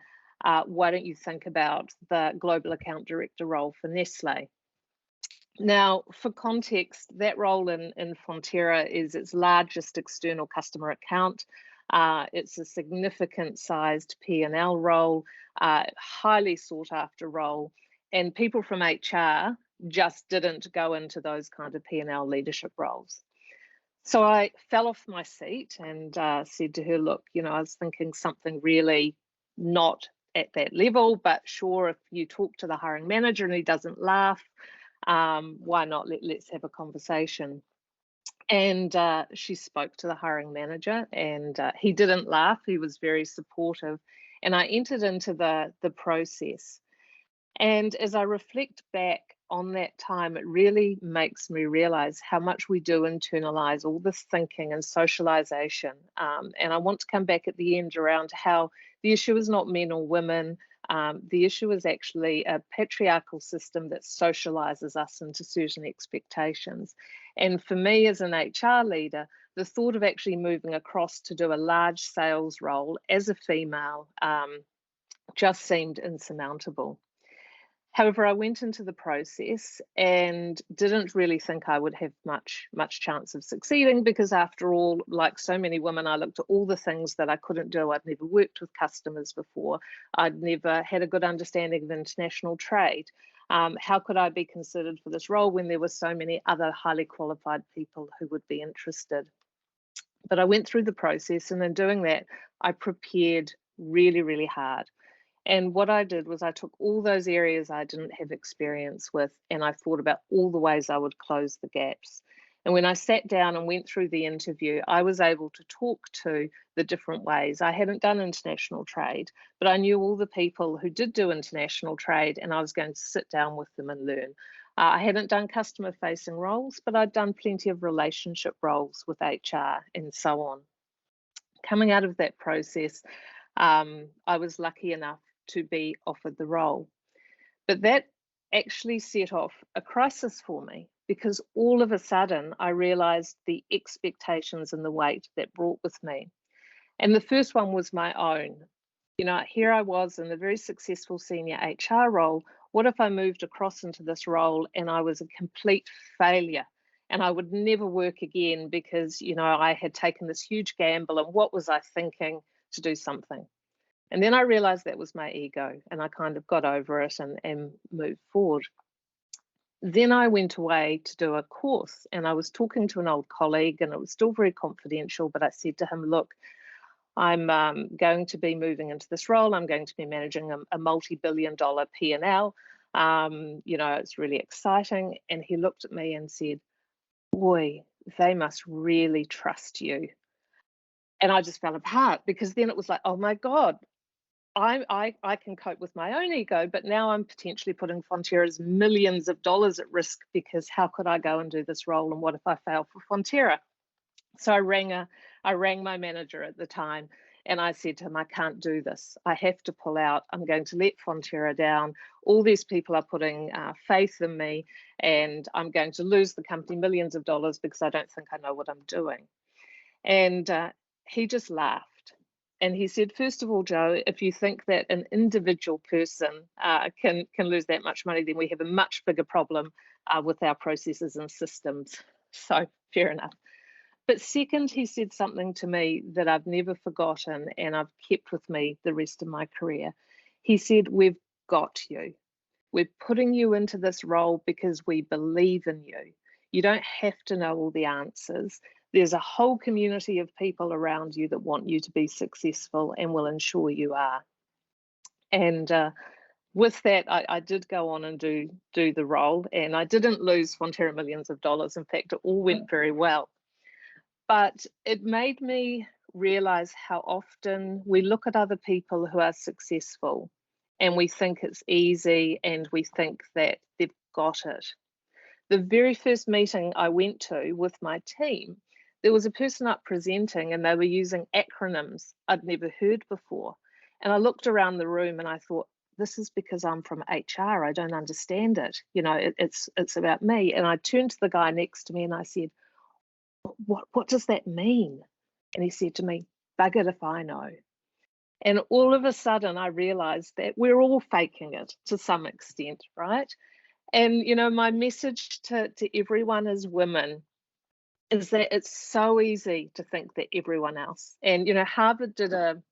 Why don't you think about the Global Account Director role for Nestle? Now, for context, that role in Fonterra is its largest external customer account. It's a significant sized P&L role, highly sought after role, and people from HR just didn't go into those kind of P&L leadership roles. So I fell off my seat and said to her, look, you know, I was thinking something really not at that level, but sure, if you talk to the hiring manager and he doesn't laugh, why not? Let's have a conversation. And she spoke to the hiring manager, and he didn't laugh. He was very supportive, and I entered into the process. And as I reflect back on that time, it really makes me realize how much we do internalize all this thinking and socialization. And I want to come back at the end around how the issue is not men or women. The issue is actually a patriarchal system that socializes us into certain expectations. And for me as an HR leader, the thought of actually moving across to do a large sales role as a female just seemed insurmountable. However, I went into the process and didn't really think I would have much chance of succeeding, because after all, like so many women, I looked at all the things that I couldn't do. I'd never worked with customers before. I'd never had a good understanding of international trade. How could I be considered for this role when there were so many other highly qualified people who would be interested? But I went through the process, and in doing that, I prepared really, really hard. And what I did was I took all those areas I didn't have experience with, and I thought about all the ways I would close the gaps. And when I sat down and went through the interview, I was able to talk to the different ways. I hadn't done international trade, but I knew all the people who did do international trade, and I was going to sit down with them and learn. I hadn't done customer-facing roles, but I'd done plenty of relationship roles with HR and so on. Coming out of that process, I was lucky enough to be offered the role. But that actually set off a crisis for me, because all of a sudden I realized the expectations and the weight that brought with me. And the first one was my own. You know, here I was in a very successful senior HR role. What if I moved across into this role and I was a complete failure and I would never work again because, you know, I had taken this huge gamble, and what was I thinking to do something? And then I realized that was my ego, and I kind of got over it and moved forward. Then I went away to do a course, and I was talking to an old colleague, and it was still very confidential, but I said to him, look, I'm going to be moving into this role. I'm going to be managing a multi-billion-dollar P&L. You know, it's really exciting. And he looked at me and said, boy, they must really trust you. And I just fell apart, because then it was like, oh my God, I can cope with my own ego, but now I'm potentially putting Fonterra's millions of dollars at risk, because how could I go and do this role, and what if I fail for Fonterra? So I rang my manager at the time, and I said to him, I can't do this. I have to pull out. I'm going to let Fonterra down. All these people are putting faith in me, and I'm going to lose the company millions of dollars because I don't think I know what I'm doing. And he just laughed. And he said, first of all, Joe, if you think that an individual person can lose that much money, then we have a much bigger problem with our processes and systems. So fair enough. But second, he said something to me that I've never forgotten, and I've kept with me the rest of my career. He said, we've got you. We're putting you into this role because we believe in you. You don't have to know all the answers. There's a whole community of people around you that want you to be successful and will ensure you are. And with that, I did go on and do the role, and I didn't lose Fonterra millions of dollars. In fact, it all went very well. But it made me realize how often we look at other people who are successful and we think it's easy, and we think that they've got it. The very first meeting I went to with my team, there was a person up presenting, and they were using acronyms I'd never heard before. And I looked around the room and I thought, this is because I'm from HR. I don't understand it. You know, it's about me. And I turned to the guy next to me and I said, what does that mean? And he said to me, buggered if I know. And all of a sudden I realized that we're all faking it to some extent, right? And, you know, my message to everyone as women is that it's so easy to think that everyone else, and, you know, Harvard did a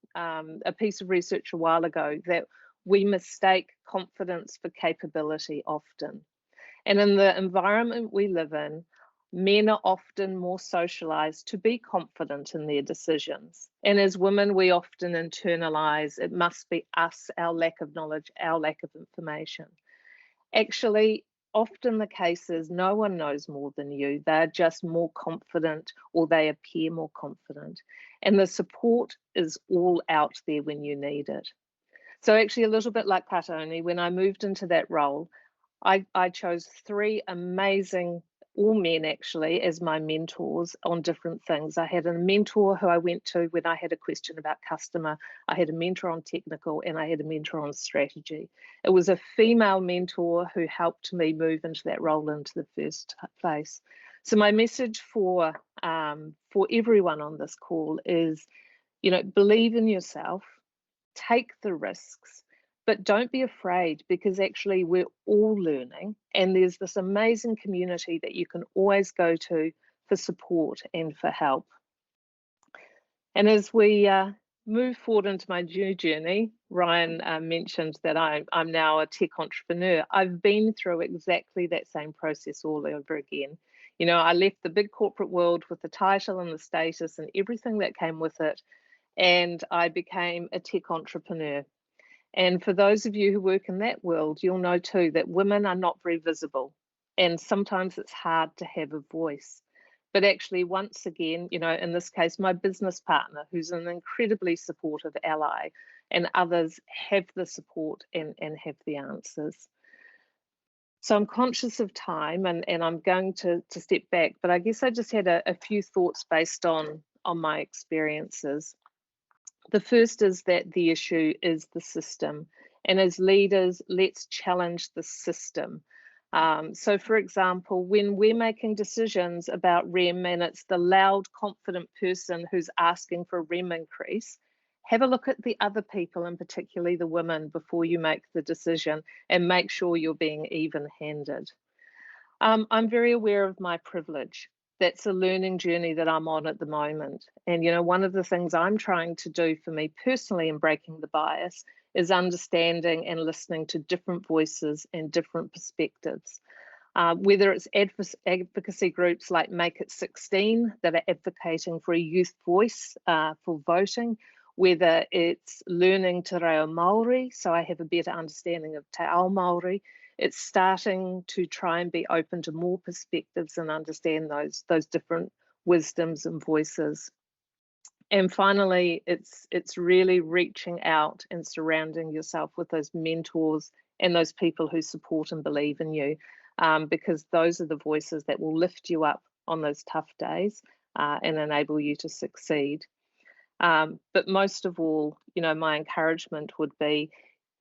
piece of research a while ago that we mistake confidence for capability often. And in the environment we live in, men are often more socialized to be confident in their decisions. And as women, we often internalize, it must be us, our lack of knowledge, our lack of information. Actually, often the case is no one knows more than you. They're just more confident, or they appear more confident. And the support is all out there when you need it. So actually, a little bit like Kato'one, when I moved into that role, I chose 3 amazing, all men actually, as my mentors on different things. I had a mentor who I went to when I had a question about customer. I had a mentor on technical, and I had a mentor on strategy. It was a female mentor who helped me move into that role into the first place. So my message for everyone on this call is, you know, believe in yourself, take the risks, but don't be afraid, because actually we're all learning, and there's this amazing community that you can always go to for support and for help. And as we move forward into my new journey, Ryan mentioned that I'm now a tech entrepreneur. I've been through exactly that same process all over again. You know, I left the big corporate world with the title and the status and everything that came with it, and I became a tech entrepreneur. And for those of you who work in that world, you'll know too that women are not very visible, and sometimes it's hard to have a voice. But actually, once again, you know, in this case, my business partner, who's an incredibly supportive ally, and others have the support and have the answers. So I'm conscious of time, and I'm going to step back, but I guess I just had a few thoughts based on my experiences. The first is that the issue is the system, and as leaders, let's challenge the system. So for example, when we're making decisions about REM and it's the loud, confident person who's asking for a REM increase, have a look at the other people, and particularly the women, before you make the decision, and make sure you're being even-handed. I'm very aware of my privilege. That's a learning journey that I'm on at the moment. And, you know, one of the things I'm trying to do for me personally in breaking the bias is understanding and listening to different voices and different perspectives. Whether it's advocacy groups like Make It 16 that are advocating for a youth voice for voting, whether it's learning Te Reo Māori, so I have a better understanding of Te Ao Māori. It's starting to try and be open to more perspectives and understand those different wisdoms and voices. And finally, it's really reaching out and surrounding yourself with those mentors and those people who support and believe in you, because those are the voices that will lift you up on those tough days and enable you to succeed. But most of all, you know, my encouragement would be,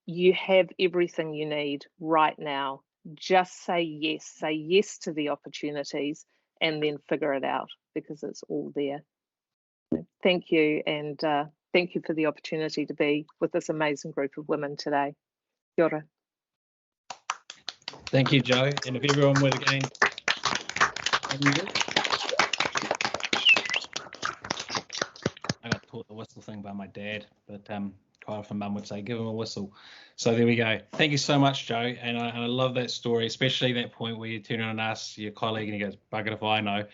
you have everything you need right now. Just say yes to the opportunities, and then figure it out, because it's all there. Thank you, and thank you for the opportunity to be with this amazing group of women today. Kia ora. Thank you, Jo. And if everyone would again. I got taught the whistle thing by my dad, but quite often Mum would say, give him a whistle. So there we go. Thank you so much, Jo. And I love that story, especially that point where you turn around and ask your colleague and he goes, bugger if I know.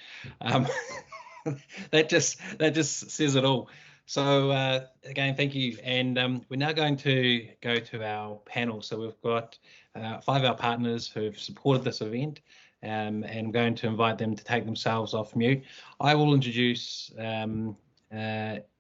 That just says it all. So again, thank you. And we're now going to go to our panel. So we've got 5 of our partners who've supported this event, and I'm going to invite them to take themselves off mute. I will introduce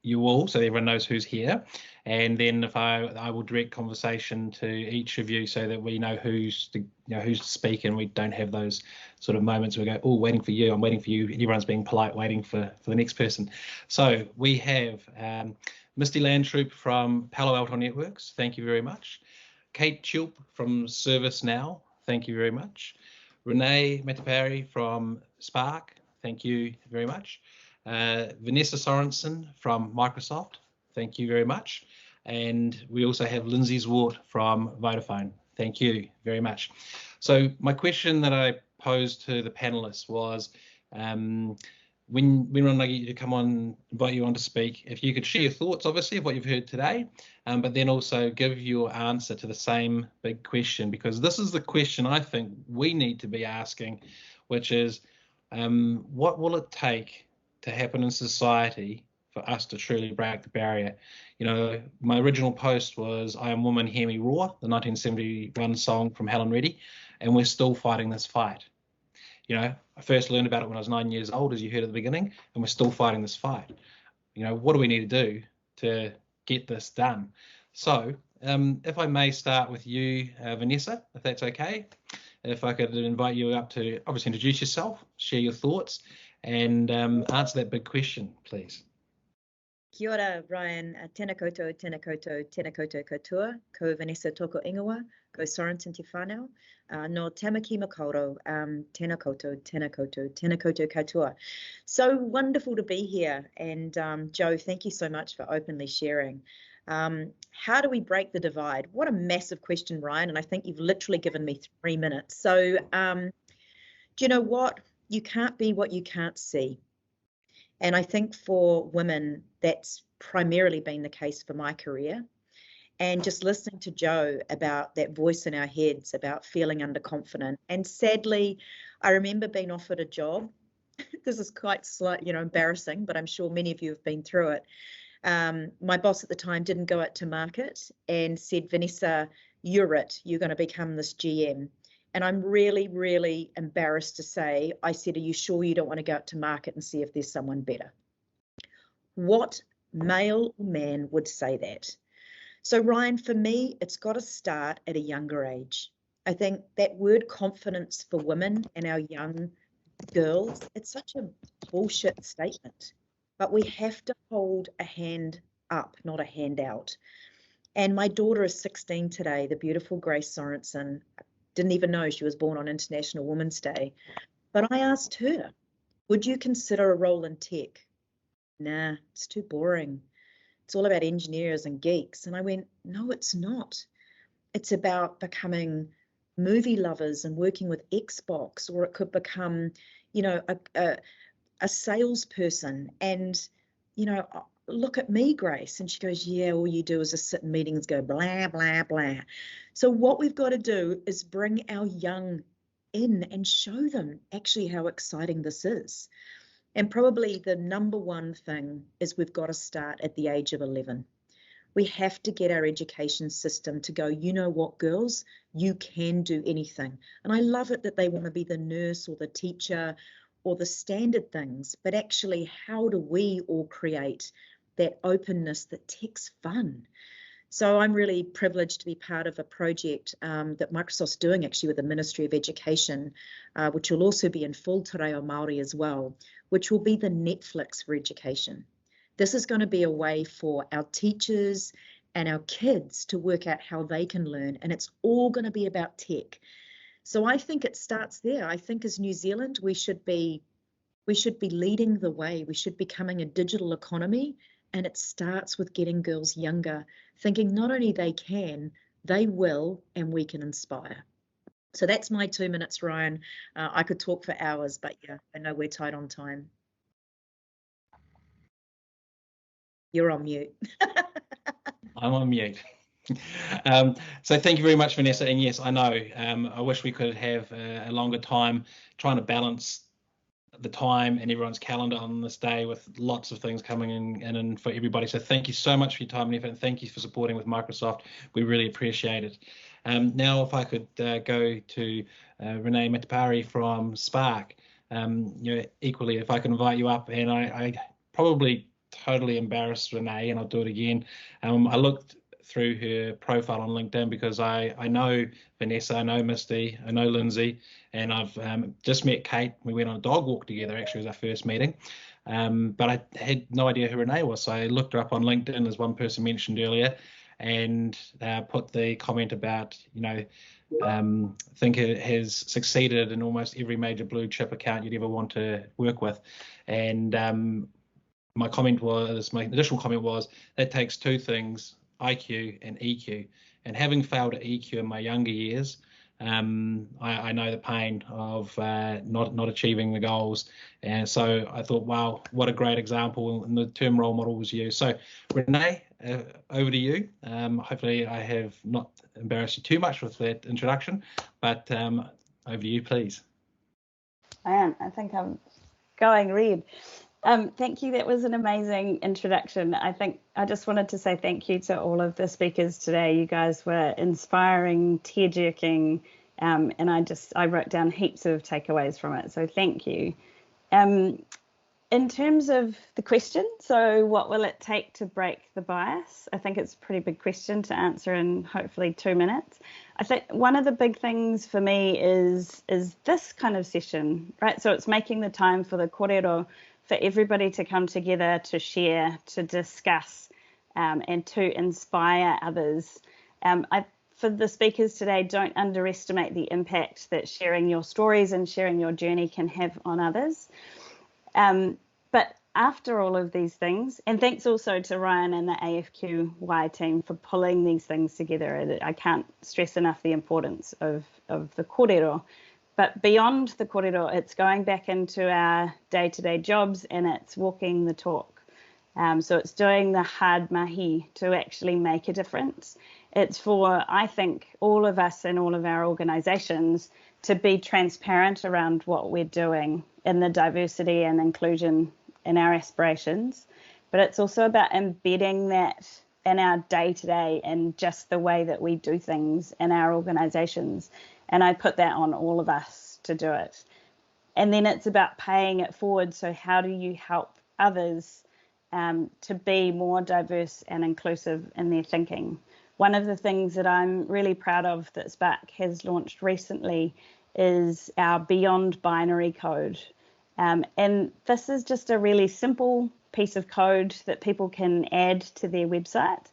you all, so everyone knows who's here, and then if I will direct conversation to each of you so that we know who's to speak, and we don't have those sort of moments where we go, oh, waiting for you, I'm waiting for you, everyone's being polite, waiting for the next person. So we have Misti Landtroop from Palo Alto Networks. Thank you very much. Kate Tulp from ServiceNow, thank you very much. Renee Mateparae from Spark, thank you very much. Vanessa Sorenson from Microsoft, thank you very much. And we also have Lindsay Zwart from Vodafone, thank you very much. So my question that I posed to the panelists was, when I get you to come on, invite you on to speak, if you could share your thoughts, obviously, of what you've heard today, but then also give your answer to the same big question, because this is the question I think we need to be asking, which is, what will it take to happen in society for us to truly break the barrier? You know, my original post was I Am Woman, Hear Me Roar, the 1971 song from Helen Reddy, and we're still fighting this fight. You know, I first learned about it when I was 9 years old, as you heard at the beginning, and we're still fighting this fight. You know, what do we need to do to get this done? So if I may start with you, Vanessa, if that's okay, if I could invite you up to obviously introduce yourself, share your thoughts, and answer that big question, please. Kia ora, Ryan. Tēnā koutou, tēnā koutou, tēnā koutou katoa, ko Vanessa toko ingoa, ko Sorenson te whānau, no tamaki makauro, tēnā koutou, tēnā koutou, tēnā koutou katoa. So wonderful to be here. And Joe, thank you so much for openly sharing. How do we break the divide? What a massive question, Ryan. And I think you've literally given me 3 minutes. So do you know what? You can't be what you can't see. And I think for women, that's primarily been the case for my career. And just listening to Joe about that voice in our heads, about feeling underconfident. And sadly, I remember being offered a job. This is quite slight, you know, embarrassing, but I'm sure many of you have been through it. My boss at the time didn't go out to market and said, Vanessa, you're it. You're going to become this GM. And I'm really, really embarrassed to say, I said, are you sure you don't want to go out to market and see if there's someone better? What male or man would say that? So Ryan, for me, it's got to start at a younger age. I think that word confidence for women and our young girls, it's such a bullshit statement, but we have to hold a hand up, not a hand out. And my daughter is 16 today, the beautiful Grace Sorenson. Didn't even know she was born on International Women's Day. But I asked her, would you consider a role in tech? Nah, it's too boring. It's all about engineers and geeks. And I went, no, it's not. It's about becoming movie lovers and working with Xbox, or it could become, you know, a salesperson. And, you know, look at me, Grace. And she goes, yeah, all you do is just sit in meetings, go blah, blah, blah. So what we've got to do is bring our young in and show them actually how exciting this is. And probably the number one thing is we've got to start at the age of 11. We have to get our education system to go, you know what, girls, you can do anything. And I love it that they want to be the nurse or the teacher or the standard things, but actually how do we all create that openness that tech's fun? So I'm really privileged to be part of a project that Microsoft's doing actually with the Ministry of Education, which will also be in full te reo Māori as well, which will be the Netflix for education. This is going to be a way for our teachers and our kids to work out how they can learn, and it's all going to be about tech. So I think it starts there. I think as New Zealand, we should be leading the way. We should be becoming a digital economy. And it starts with getting girls younger, thinking not only they can, they will, and we can inspire. So that's my 2 minutes, Ryan. I could talk for hours, but yeah, I know we're tight on time. You're on mute. I'm on mute. So thank you very much, Vanessa. And yes, I know, I wish we could have a longer time trying to balance the time and everyone's calendar on this day with lots of things coming in for everybody. So thank you so much for your time and effort, and thank you for supporting with Microsoft. We really appreciate it. Now, if I could go to Renee Mateparae from Spark, you know, equally, if I can invite you up, and I probably totally embarrassed Renee, and I'll do it again. I looked through her profile on LinkedIn because I know Vanessa, I know Misti, I know Lindsay, and I've just met Kate. We went on a dog walk together, actually, it was our first meeting. But I had no idea who Renee was, so I looked her up on LinkedIn, as one person mentioned earlier, and put the comment about, think it has succeeded in almost every major blue chip account you'd ever want to work with. And my additional comment was, that takes two things, IQ and EQ. And having failed at EQ in my younger years, I know the pain of not achieving the goals. And so I thought, wow, what a great example, and the term role model was you. So Renee, over to you. Hopefully I have not embarrassed you too much with that introduction, but over to you, please. I think I'm going red. Thank you. That was an amazing introduction. I just wanted to say thank you to all of the speakers today. You guys were inspiring, tear-jerking, and I wrote down heaps of takeaways from it. So thank you. In terms of the question, so what will it take to break the bias? I think it's a pretty big question to answer in hopefully 2 minutes. I think one of the big things for me is this kind of session, right? So it's making the time for the kōrero, for everybody to come together, to share, to discuss, and to inspire others. For the speakers today, don't underestimate the impact that sharing your stories and sharing your journey can have on others. But after all of these things, and thanks also to Ryan and the AFQY team for pulling these things together. I can't stress enough the importance of the kōrero. But beyond the kōrero, it's going back into our day-to-day jobs, and it's walking the talk. So it's doing the hard mahi to actually make a difference. It's for, I think, all of us and all of our organisations to be transparent around what we're doing in the diversity and inclusion in our aspirations. But it's also about embedding that in our day-to-day and just the way that we do things in our organisations. And I put that on all of us to do it. And then it's about paying it forward. So how do you help others to be more diverse and inclusive in their thinking? One of the things that I'm really proud of that Spark has launched recently is our Beyond Binary code. And this is just a really simple piece of code that people can add to their website.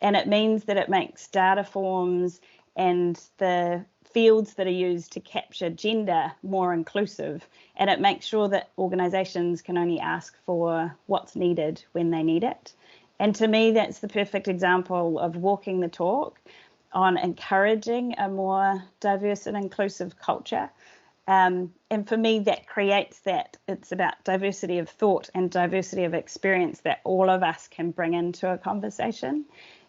And it means that it makes data forms and the fields that are used to capture gender more inclusive. And it makes sure that organisations can only ask for what's needed when they need it. And to me, that's the perfect example of walking the talk on encouraging a more diverse and inclusive culture. And for me, that creates that. It's about diversity of thought and diversity of experience that all of us can bring into a conversation.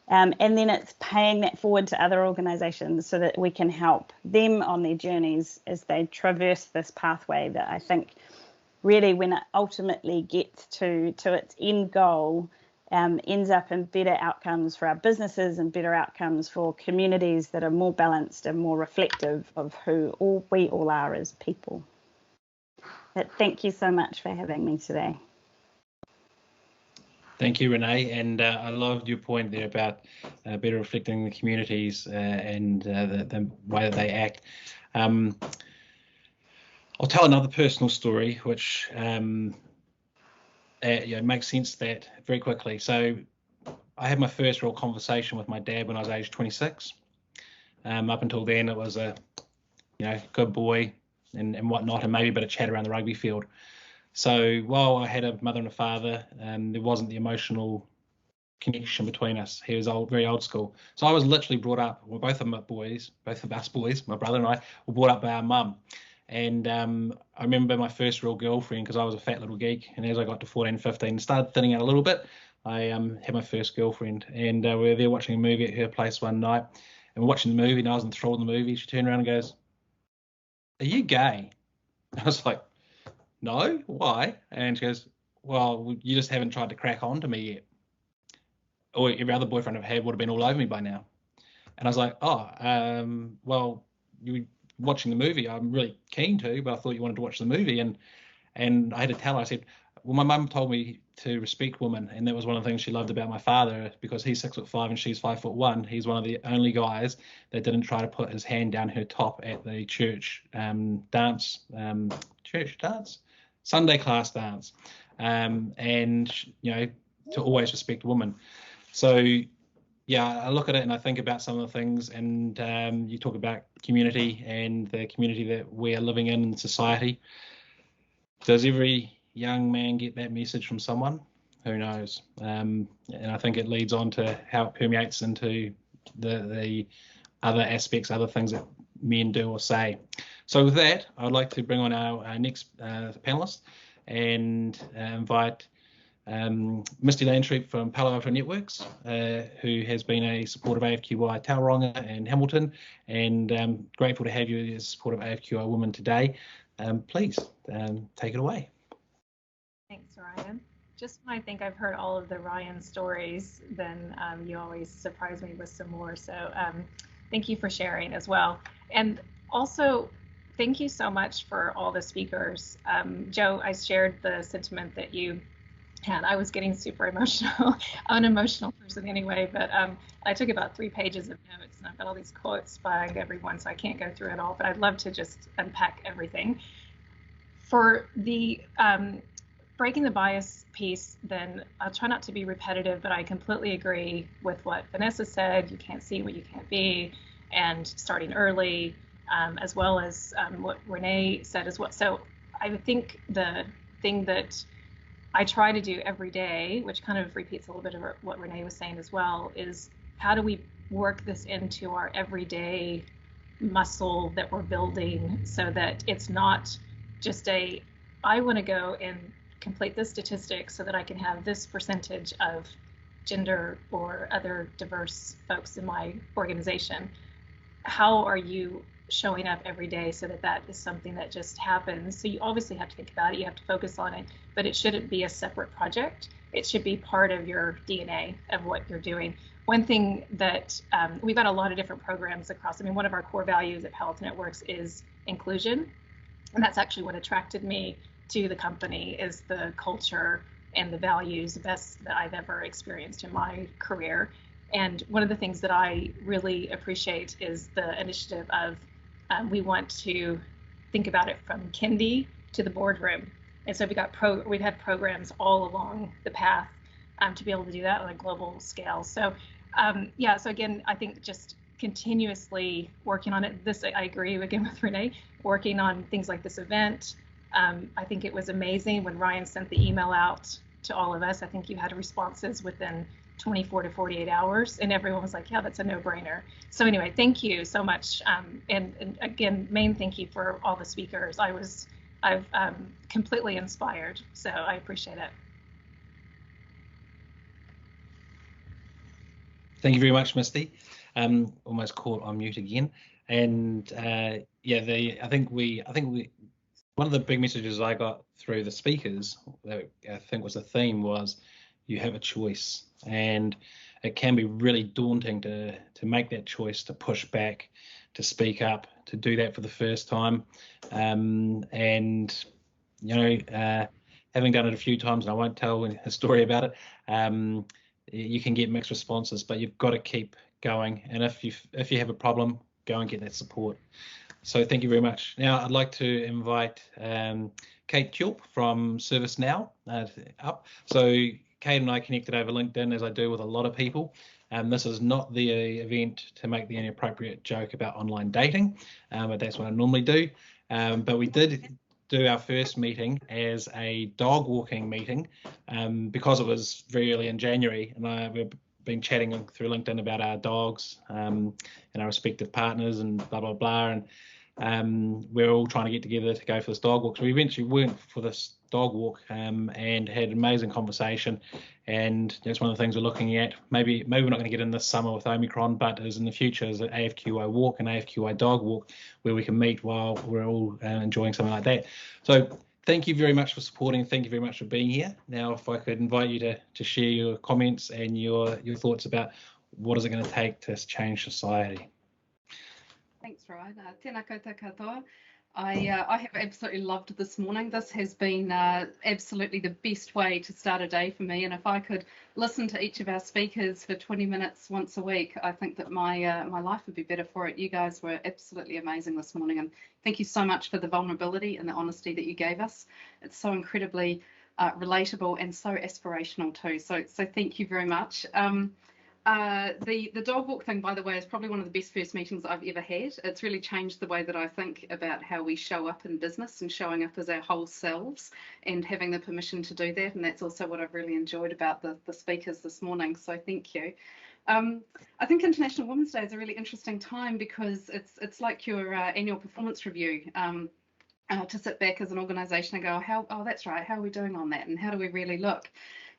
And then it's paying that forward to other organisations so that we can help them on their journeys as they traverse this pathway that I think really, when it ultimately gets to its end goal, ends up in better outcomes for our businesses and better outcomes for communities that are more balanced and more reflective of who we all are as people. But thank you so much for having me today. Thank you, Renee, and I loved your point there about better reflecting the communities and the way that they act. I'll tell another personal story, which makes sense that very quickly. So I had my first real conversation with my dad when I was age 26. Up until then, it was a good boy and whatnot, and maybe a bit of chat around the rugby field. So while I had a mother and a father, there wasn't the emotional connection between us. He was very old school. So I was literally brought up, well, both of us boys, my brother and I, were brought up by our mum. And I remember my first real girlfriend, because I was a fat little geek. And as I got to 14, 15, and started thinning out a little bit, I had my first girlfriend. And we were there watching a movie at her place one night. And we're watching the movie, and I was enthralled in the movie. She turned around and goes, "Are you gay?" I was like, "No, why?" And she goes, "Well, you just haven't tried to crack on to me yet. Or every other boyfriend I've had would have been all over me by now." And I was like, well, you were watching the movie. I'm really keen to, but I thought you wanted to watch the movie. And I had to tell her, I said, well, my mum told me to respect women. And that was one of the things she loved about my father, because he's 6'5" and she's 5'1". He's one of the only guys that didn't try to put his hand down her top at the church Sunday class dance, and to always respect women. So I look at it and I think about some of the things, and you talk about community and the community that we are living in society. Does every young man get that message from someone? Who knows? And I think it leads on to how it permeates into the other aspects, other things that men do or say. So with that, I'd like to bring on our next panelist and invite Misti Landtroop from Halaevalu Networks, who has been a support of AFQY Tauranga and Hamilton, and grateful to have you as support of AFQY Women today. Please take it away. Thanks, Ryan. Just when I think I've heard all of the Ryan stories, then you always surprise me with some more. So thank you for sharing as well. And also, thank you so much for all the speakers. Joe, I shared the sentiment that you had. I was getting super emotional. I'm an emotional person anyway, but I took about 3 pages of notes, and I've got all these quotes by everyone, so I can't go through it all, but I'd love to just unpack everything. For the breaking the bias piece, then I'll try not to be repetitive, but I completely agree with what Vanessa said. You can't see what you can't be, and starting early, as well as what Renee said as well. So I think the thing that I try to do every day, which kind of repeats a little bit of what Renee was saying as well, is how do we work this into our everyday muscle that we're building, so that it's not just I want to go and complete this statistic so that I can have this percentage of gender or other diverse folks in my organization. How are you showing up every day so that that is something that just happens? So you obviously have to think about it, you have to focus on it, but it shouldn't be a separate project. It should be part of your DNA of what you're doing. One thing that we've got a lot of different programs across. I mean, one of our core values at Palo Alto Networks is inclusion, and that's actually what attracted me to the company, is the culture and the values, the best that I've ever experienced in my career. And one of the things that I really appreciate is the initiative of we want to think about it from kindy to the boardroom. And so we've had programs all along the path to be able to do that on a global scale. So so again, I think just continuously working on it. I agree again with Renee, working on things like this event. I think it was amazing when Ryan sent the email out to all of us. I think you had responses within 24 to 48 hours, and everyone was like, yeah, that's a no-brainer. So anyway, thank you so much. And again, main thank you for all the speakers. I've completely inspired, so I appreciate it. Thank you very much, Misti. Almost caught on mute again. And I think one of the big messages I got through the speakers that I think was the theme was you have a choice, and it can be really daunting to make that choice, to push back, to speak up, to do that for the first time. And having done it a few times, and I won't tell a story about it, you can get mixed responses, but you've got to keep going. And if you have a problem, go and get that support. So thank you very much. Now I'd like to invite Kate Tulp from ServiceNow up. So Kate and I connected over LinkedIn, as I do with a lot of people. This is not the event to make the inappropriate joke about online dating, but that's what I normally do. But we did do our first meeting as a dog walking meeting because it was very early in January, and we've been chatting through LinkedIn about our dogs and our respective partners and blah, blah, blah. And we're all trying to get together to go for this dog walk. So we eventually went for this dog walk and had an amazing conversation. And that's one of the things we're looking at. Maybe we're not going to get in this summer with Omicron, but as in the future is an AFQY walk and AFQY dog walk where we can meet while we're all enjoying something like that. So thank you very much for supporting. Thank you very much for being here. Now, if I could invite you to share your comments and your thoughts about what is it going to take to change society. Thanks, Ryan. Tēnā koutou katoa. I have absolutely loved this morning. This has been absolutely the best way to start a day for me. And if I could listen to each of our speakers for 20 minutes once a week, I think that my life would be better for it. You guys were absolutely amazing this morning. And thank you so much for the vulnerability and the honesty that you gave us. It's so incredibly relatable and so aspirational too. So thank you very much. The dog walk thing, by the way, is probably one of the best first meetings I've ever had. It's really changed the way that I think about how we show up in business and showing up as our whole selves and having the permission to do that. And that's also what I've really enjoyed about the speakers this morning. So thank you. I think International Women's Day is a really interesting time because it's like your annual performance review. To sit back as an organisation and go, oh, that's right, how are we doing on that? And how do we really look?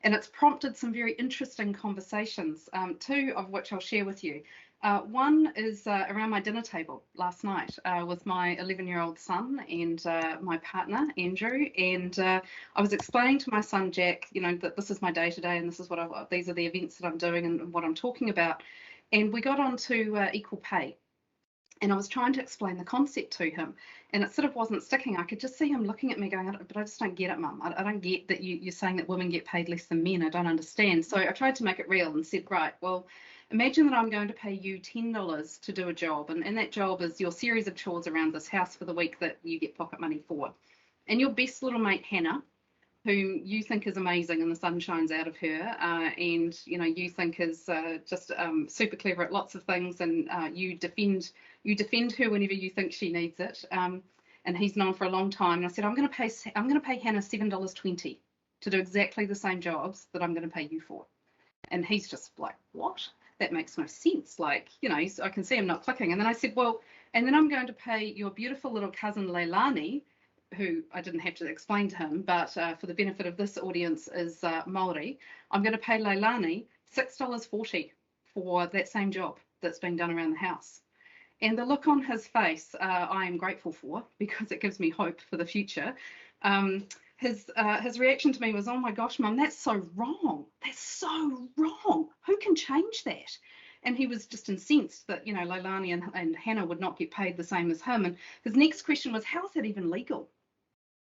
And it's prompted some very interesting conversations, two of which I'll share with you. One is around my dinner table last night with my 11-year-old son and my partner, Andrew. And I was explaining to my son, Jack, you know, that this is my day-to-day and this is what these are the events that I'm doing and what I'm talking about. And we got on to equal pay. And I was trying to explain the concept to him, and it sort of wasn't sticking. I could just see him looking at me going, but I just don't get it, Mum. I don't get that you're saying that women get paid less than men. I don't understand. So I tried to make it real and said, right, well, imagine that I'm going to pay you $10 to do a job, and that job is your series of chores around this house for the week that you get pocket money for. And your best little mate, Hannah, whom you think is amazing and the sun shines out of her, and you know you think is just super clever at lots of things, and you defend her whenever you think she needs it. And he's known for a long time. And I said, I'm going to pay Hannah $7.20 to do exactly the same jobs that I'm going to pay you for. And he's just like, what? That makes no sense. Like, you know, I can see him not clicking. And then I said, well, and then I'm going to pay your beautiful little cousin Leilani, who I didn't have to explain to him, but for the benefit of this audience is Māori. I'm going to pay Leilani $6.40 for that same job that's being done around the house. And the look on his face, I am grateful for, because it gives me hope for the future. His reaction to me was, oh my gosh, Mum, that's so wrong. That's so wrong. Who can change that? And he was just incensed that, you know, Leilani and Hannah would not get paid the same as him. And his next question was, how is that even legal?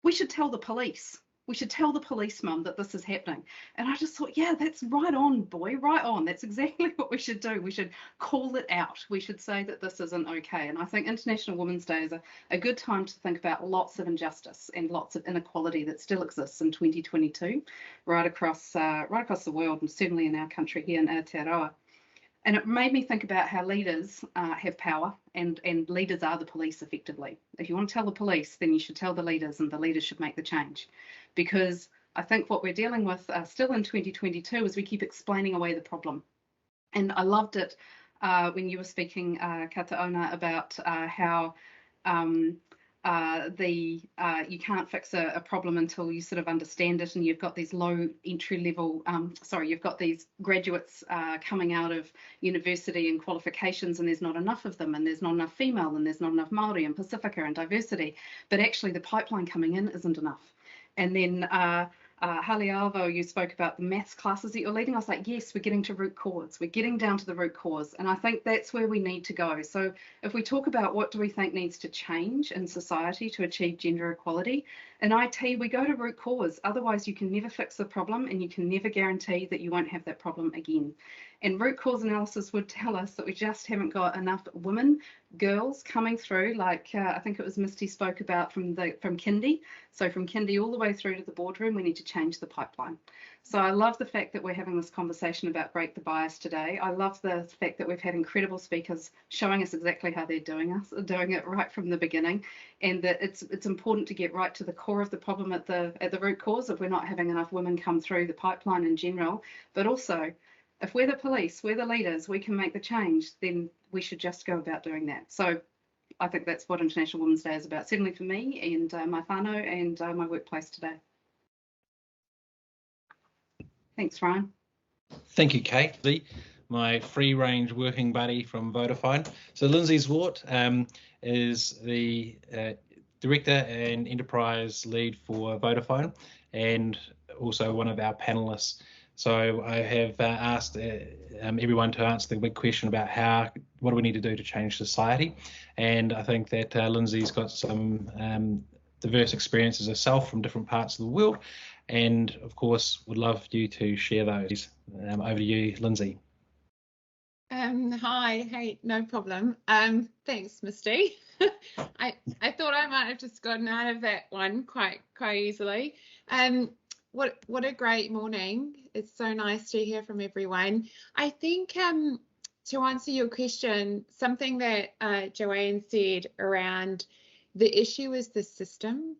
We should tell the police. We should tell the police, Mum, that this is happening. And I just thought, yeah, that's right on, boy, right on. That's exactly what we should do. We should call it out. We should say that this isn't okay. And I think International Women's Day is a good time to think about lots of injustice and lots of inequality that still exists in 2022, right across the world, and certainly in our country here in Aotearoa. And it made me think about how leaders have power, and leaders are the police effectively. If you want to tell the police, then you should tell the leaders, and the leaders should make the change. Because I think what we're dealing with still in 2022 is we keep explaining away the problem. And I loved it when you were speaking, Kato'one, about how you can't fix a problem until you sort of understand it, and you've got these low entry level, you've got these graduates coming out of university and qualifications, and there's not enough of them, and there's not enough female, and there's not enough Māori and Pacifica and diversity, but actually the pipeline coming in isn't enough. And then Halaevalu, you spoke about the maths classes that you're leading. I was like, yes, we're getting to root cause. We're getting down to the root cause. And I think that's where we need to go. So if we talk about what do we think needs to change in society to achieve gender equality, in IT, we go to root cause. Otherwise, you can never fix the problem, and you can never guarantee that you won't have that problem again. And root cause analysis would tell us that we just haven't got enough women, girls coming through, like I think it was Misti spoke about from kindy. So from kindy all the way through to the boardroom, we need to change the pipeline. So I love the fact that we're having this conversation about break the bias today. I love the fact that we've had incredible speakers showing us exactly how they're doing it right from the beginning, and that it's important to get right to the core of the problem at the root cause if we're not having enough women come through the pipeline in general, but also if we're the police, we're the leaders, we can make the change, then we should just go about doing that. So I think that's what International Women's Day is about, certainly for me and my whānau and my workplace today. Thanks, Ryan. Thank you, Kate, my free-range working buddy from Vodafone. So Lindsay Zwart is the Director and Enterprise Lead for Vodafone, and also one of our panelists. So I have asked everyone to answer the big question about what do we need to do to change society, and I think that Lindsay's got some diverse experiences herself from different parts of the world, and of course would love you to share those. Over to you, Lindsay. Hi, hey, no problem. Thanks, Misti. I thought I might have just gotten out of that one quite easily. What a great morning It's so nice to hear from everyone. I think to answer your question, something that Joanne said around the issue is the system.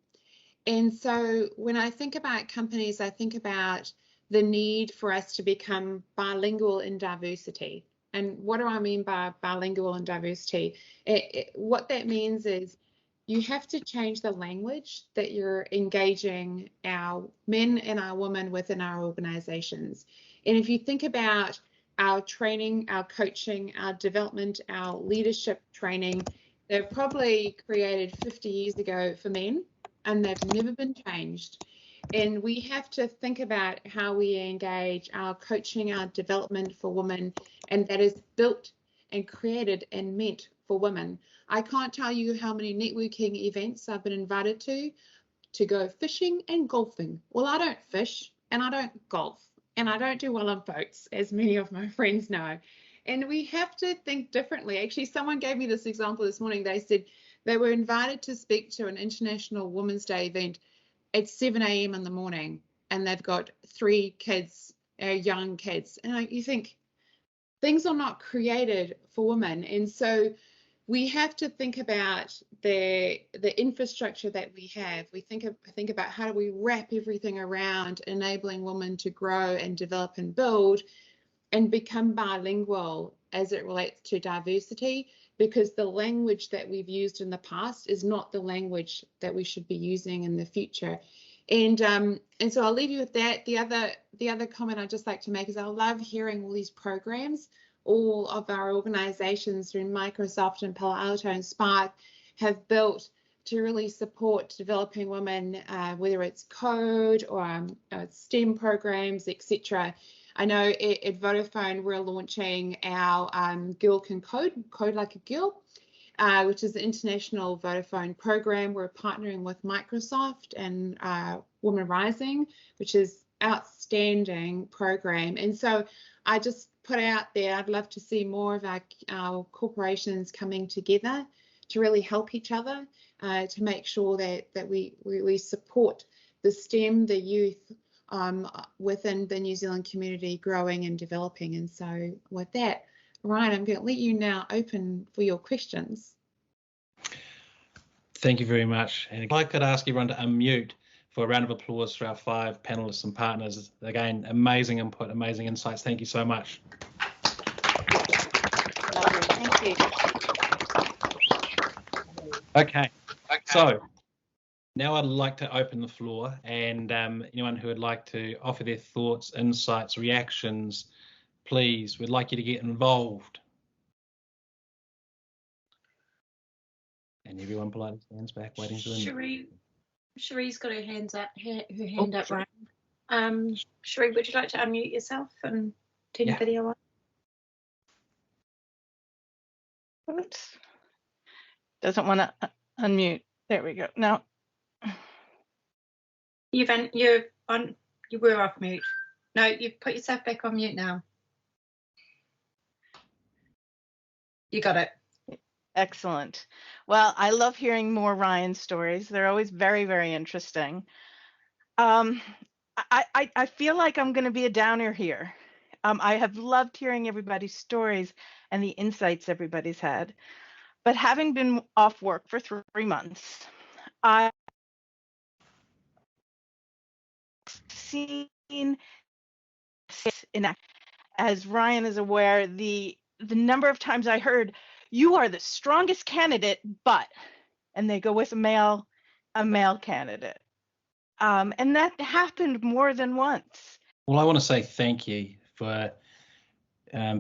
And so when I think about companies, I think about the need for us to become bilingual in diversity. And what do I mean by bilingual in diversity? What that means is you have to change the language that you're engaging our men and our women within our organizations. And if you think about our training, our coaching, our development, our leadership training, they're probably created 50 years ago for men, and they've never been changed. And we have to think about how we engage our coaching, our development for women, and that is built and created and meant for women. I can't tell you how many networking events I've been invited to go fishing and golfing. Well, I don't fish and I don't golf and I don't do well on boats, as many of my friends know. And we have to think differently. Actually, someone gave me this example this morning. They said they were invited to speak to an International Women's Day event at 7 a.m. in the morning, and they've got 3 kids, young kids. And you think things are not created for women. And so we have to think about the infrastructure that we have. We think about how do we wrap everything around enabling women to grow and develop and build and become bilingual as it relates to diversity, because the language that we've used in the past is not the language that we should be using in the future. And so I'll leave you with that. The other comment I'd just like to make is I love hearing all these programs. All of our organizations through Microsoft and Palo Alto and Spark have built to really support developing women, whether it's code or STEM programs, etc. I know at Vodafone we're launching our Girl Can Code Like a Girl, which is the international Vodafone program. We're partnering with Microsoft and Women Rising, which is outstanding program. And so I just put out there, I'd love to see more of our corporations coming together to really help each other, to make sure that we support the STEM, the youth within the New Zealand community growing and developing. And so with that, Ryan, I'm going to let you now open for your questions. Thank you very much. And if I could ask everyone to unmute for a round of applause for our 5 panelists and partners. Again, amazing input, amazing insights. Thank you so much. Thank you. Okay. So now I'd like to open the floor, and anyone who would like to offer their thoughts, insights, reactions, please, we'd like you to get involved. And everyone politely stands back, waiting for them. Cherie's got her hand up, Ryan. Cherie, would you like to unmute yourself and turn your video on? Oops. Doesn't want to unmute. There we go. Now You were off mute. No, you've put yourself back on mute now. You got it. Excellent. Well, I love hearing more Ryan stories. They're always very, very interesting. I feel like I'm going to be a downer here. I have loved hearing everybody's stories and the insights everybody's had. But having been off work for 3 months, I've seen, as Ryan is aware, the number of times I heard, "You are the strongest candidate, but," and they go with a male candidate. And that happened more than once. Well, I want to say thank you for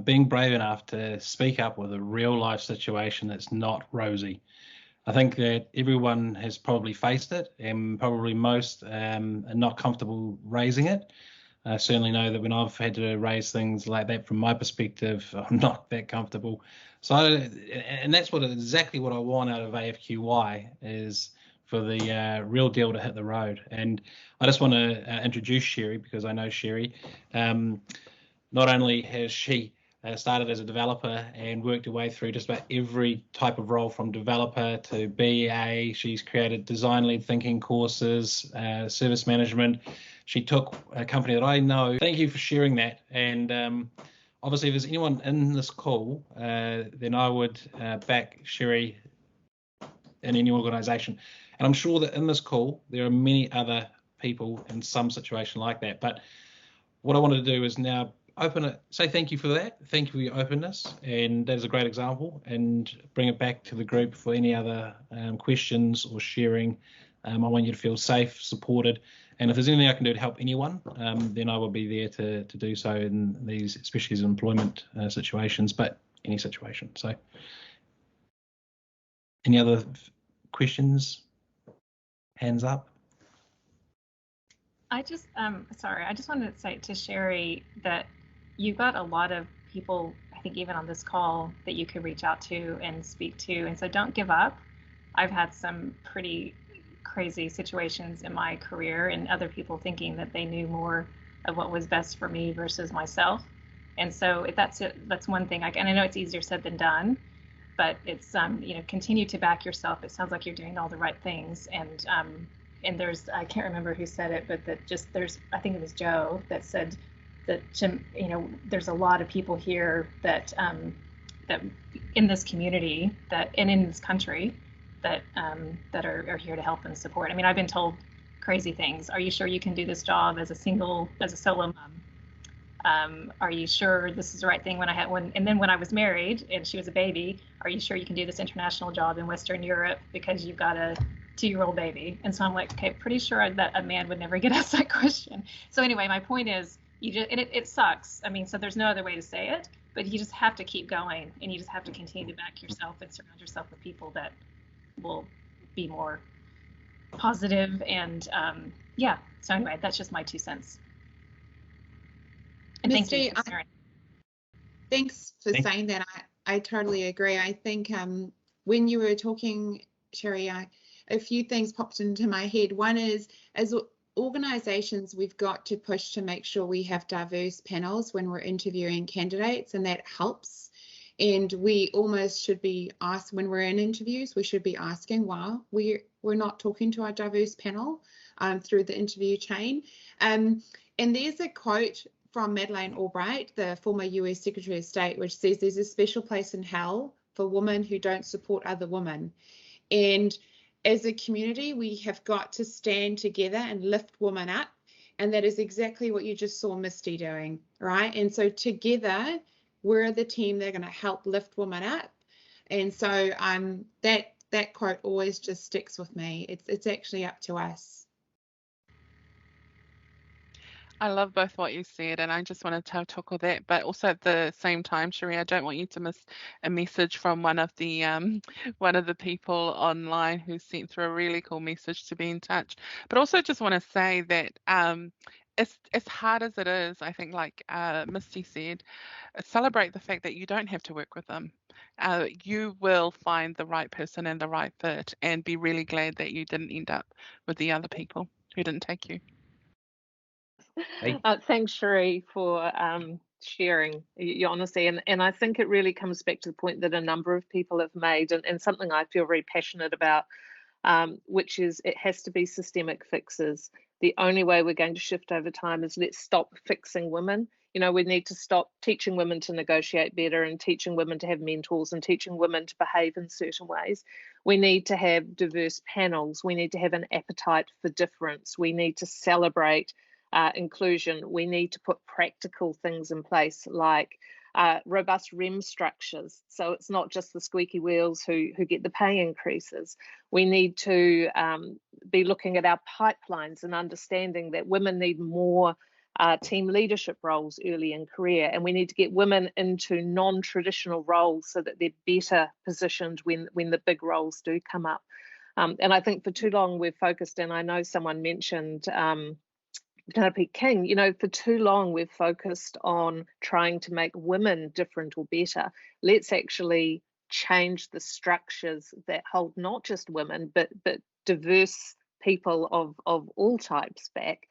being brave enough to speak up with a real life situation that's not rosy. I think that everyone has probably faced it, and probably most are not comfortable raising it. I certainly know that when I've had to raise things like that, from my perspective, I'm not that comfortable. So, and that's exactly what I want out of AFQY, is for the real deal to hit the road. And I just want to introduce Sherry, because I know Sherry. Not only has she started as a developer and worked her way through just about every type of role, from developer to BA. She's created design-led thinking courses, service management. she took a company that I know. Thank you for sharing that. And obviously, if there's anyone in this call, then I would back Sherry in any organisation. And I'm sure that in this call, there are many other people in some situation like that. But what I wanted to do is now open it, say thank you for that. Thank you for your openness. And that is a great example. And bring it back to the group for any other questions or sharing. I want you to feel safe, supported. And if there's anything I can do to help anyone, then I will be there to do so in these, especially these employment situations, but any situation. So any other questions? Hands up. I just, sorry, I just wanted to say to Sherry that you've got a lot of people, I think even on this call, that you could reach out to and speak to. And so don't give up. I've had some pretty crazy situations in my career and other people thinking that they knew more of what was best for me versus myself. And so if that's it, that's one thing. And I know it's easier said than done, but it's, you know, continue to back yourself. It sounds like you're doing all the right things. And there's, I can't remember who said it, but that just there's, I think it was Joe that said that, you know, there's a lot of people here that, that in this community that, and in this country that, that are here to help and support. I mean, I've been told crazy things. Are you sure you can do this job as a solo mom? Are you sure this is the right thing? When I had one, and then when I was married and she was a baby, are you sure you can do this international job in Western Europe because you've got a 2-year-old baby? And so I'm like, okay, pretty sure that a man would never get asked that question. So anyway, my point is, you just, and it sucks. I mean, so there's no other way to say it, but you just have to keep going, and you just have to continue to back yourself and surround yourself with people that will be more positive. And yeah, so anyway, that's just my 2 cents. And Misti, thank you for sharing. Thanks for saying that. I totally agree. I think when you were talking, Sherry, a few things popped into my head. One is, as organisations, we've got to push to make sure we have diverse panels when we're interviewing candidates, and that helps. And we almost should be asked, when we're in interviews, we should be asking, wow, we're not talking to our diverse panel through the interview chain. And there's a quote from Madeleine Albright, the former US Secretary of State, which says there's a special place in hell for women who don't support other women. And as a community, we have got to stand together and lift women up. And that is exactly what you just saw Misti doing, right? And so together, we're the team that are going to help lift women up. And so that quote always just sticks with me. It's actually up to us. I love both what you said, and I just wanted to talk with that, but also at the same time, Sherry, I don't want you to miss a message from one of the people online who sent through a really cool message to be in touch. But also just want to say that it's as hard as it is, I think, like Misti said, celebrate the fact that you don't have to work with them. You will find the right person and the right fit, and be really glad that you didn't end up with the other people who didn't take you. Thanks, Sherry, for sharing your honesty. And I think it really comes back to the point that a number of people have made, and something I feel very passionate about, which is it has to be systemic fixes. The only way we're going to shift over time is let's stop fixing women. You know, we need to stop teaching women to negotiate better and teaching women to have mentors and teaching women to behave in certain ways. We need to have diverse panels. We need to have an appetite for difference. We need to celebrate inclusion. We need to put practical things in place like robust REM structures. So it's not just the squeaky wheels who get the pay increases. We need to be looking at our pipelines and understanding that women need more team leadership roles early in career, and we need to get women into non-traditional roles so that they're better positioned when the big roles do come up. And I think for too long we've focused, and I know someone mentioned Penelope King, you know, for too long we've focused on trying to make women different or better. Let's actually change the structures that hold not just women, but diverse people of all types back,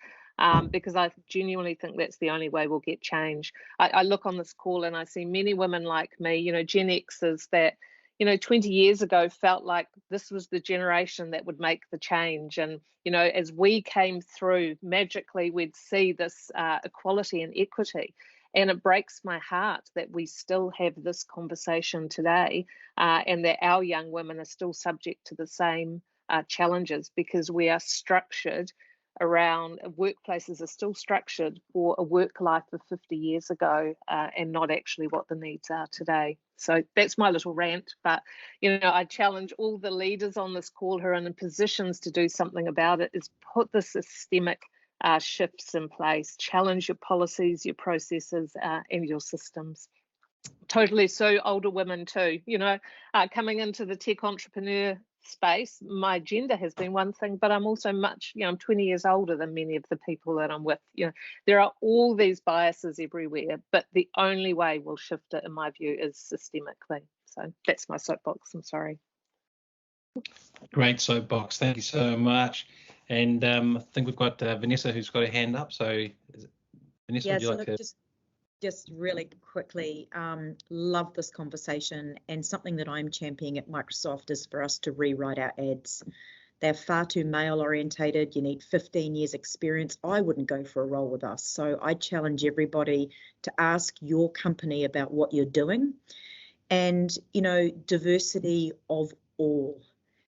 because I genuinely think that's the only way we'll get change. I look on this call and I see many women like me, you know, Gen Xers that, 20 years ago felt like this was the generation that would make the change. And, as we came through, magically we'd see this equality and equity. And it breaks my heart that we still have this conversation today, and that our young women are still subject to the same challenges, because we are structured around, workplaces are still structured for a work life of 50 years ago, and not actually what the needs are today. So that's my little rant, but I challenge all the leaders on this call who are in positions to do something about it, is put the systemic shifts in place, challenge your policies, your processes, and your systems. Totally. So older women too, coming into the tech entrepreneur space, my gender has been one thing, but I'm also I'm 20 years older than many of the people that I'm with. There are all these biases everywhere, but the only way we'll shift it, in my view, is systemically. So that's my soapbox. I'm sorry. Great soapbox. Thank you so much. And I think we've got Vanessa who's got her hand up. So Vanessa, would you like to... Just really quickly, love this conversation, and something that I'm championing at Microsoft is for us to rewrite our ads. They're far too male orientated. You need 15 years experience. I wouldn't go for a role with us. So I challenge everybody to ask your company about what you're doing, and, diversity of all.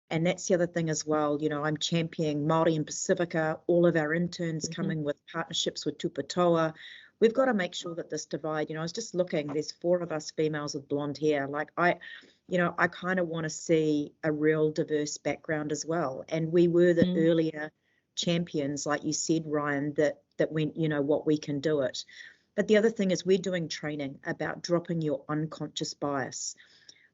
And that's the other thing as well. I'm championing Māori and Pacifica, all of our interns coming with partnerships with Tuipulotu. We've got to make sure that this divide, I was just looking, there's 4 of us females with blonde hair. Like I kind of want to see a real diverse background as well. And we were the earlier champions, like you said, Ryan, that went, what we can do it. But the other thing is we're doing training about dropping your unconscious bias.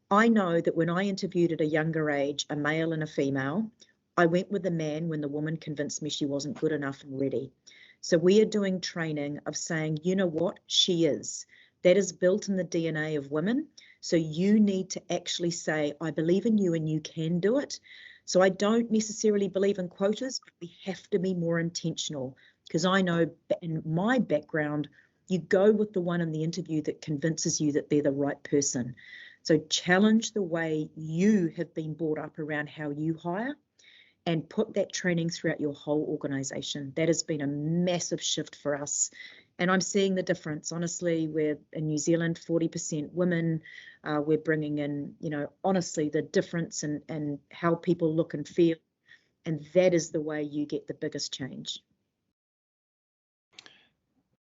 I know that when I interviewed at a younger age, a male and a female, I went with the man when the woman convinced me she wasn't good enough and ready. So we are doing training of saying, you know what, she is. That is built in the DNA of women. So you need to actually say, I believe in you and you can do it. So I don't necessarily believe in quotas, but we have to be more intentional, because I know in my background, you go with the one in the interview that convinces you that they're the right person. So challenge the way you have been brought up around how you hire, and put that training throughout your whole organisation. That has been a massive shift for us. And I'm seeing the difference. Honestly, we're in New Zealand, 40% women. We're bringing in, honestly, the difference in how people look and feel. And that is the way you get the biggest change.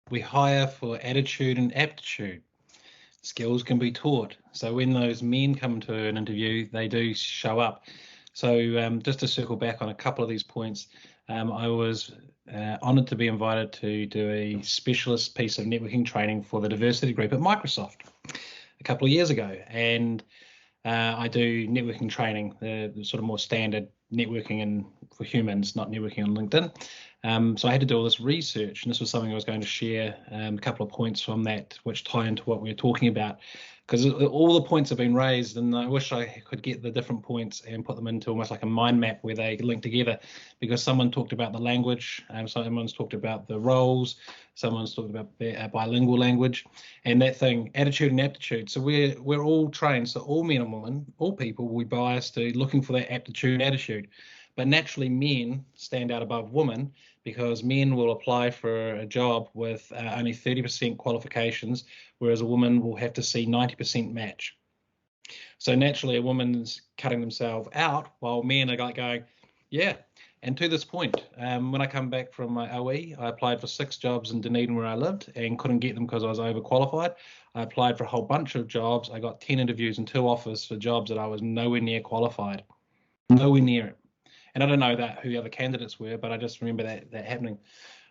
We hire for attitude and aptitude. Skills can be taught. So when those men come to an interview, they do show up. So just to circle back on a couple of these points, I was honoured to be invited to do a specialist piece of networking training for the diversity group at Microsoft a couple of years ago. And I do networking training, the sort of more standard networking for humans, not networking on LinkedIn. So I had to do all this research, and this was something I was going to share a couple of points from that which tie into what we were talking about, because all the points have been raised, and I wish I could get the different points and put them into almost like a mind map where they link together, because someone talked about the language, someone's talked about the roles, someone's talked about the bilingual language, and that thing, attitude and aptitude. So we're all trained, so all men and women, all people will be biased to looking for that aptitude and attitude. But naturally men stand out above women, because men will apply for a job with only 30% qualifications, whereas a woman will have to see 90% match. So naturally a woman's cutting themselves out, while men are going, yeah. And to this point, when I come back from my OE, I applied for 6 jobs in Dunedin where I lived and couldn't get them because I was overqualified. I applied for a whole bunch of jobs. I got 10 interviews and 2 offers for jobs that I was nowhere near qualified, nowhere near it. And I don't know who the other candidates were, but I just remember that happening.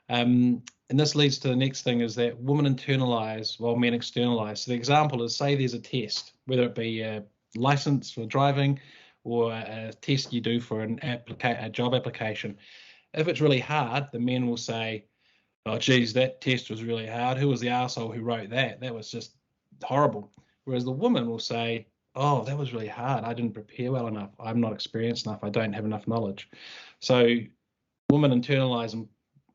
And this leads to the next thing, is that women internalize while men externalize. So the example is, say there's a test, whether it be a license for driving or a test you do for a job application. If it's really hard, the men will say, oh, geez, that test was really hard. Who was the arsehole who wrote that? That was just horrible. Whereas the woman will say, oh, that was really hard. I didn't prepare well enough. I'm not experienced enough. I don't have enough knowledge. So women internalize, and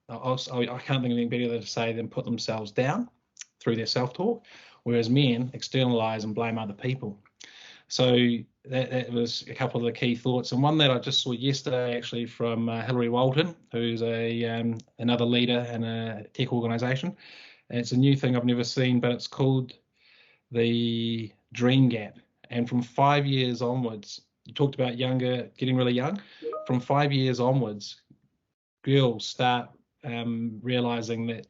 I can't think of anything better than to say than put themselves down through their self-talk, whereas men externalize and blame other people. So that was a couple of the key thoughts, and one that I just saw yesterday actually from Hilary Walton, who's another leader in a tech organisation. It's a new thing I've never seen, but it's called the Dream Gap. And from 5 years onwards, you talked about getting really young. From 5 years onwards, girls start realising that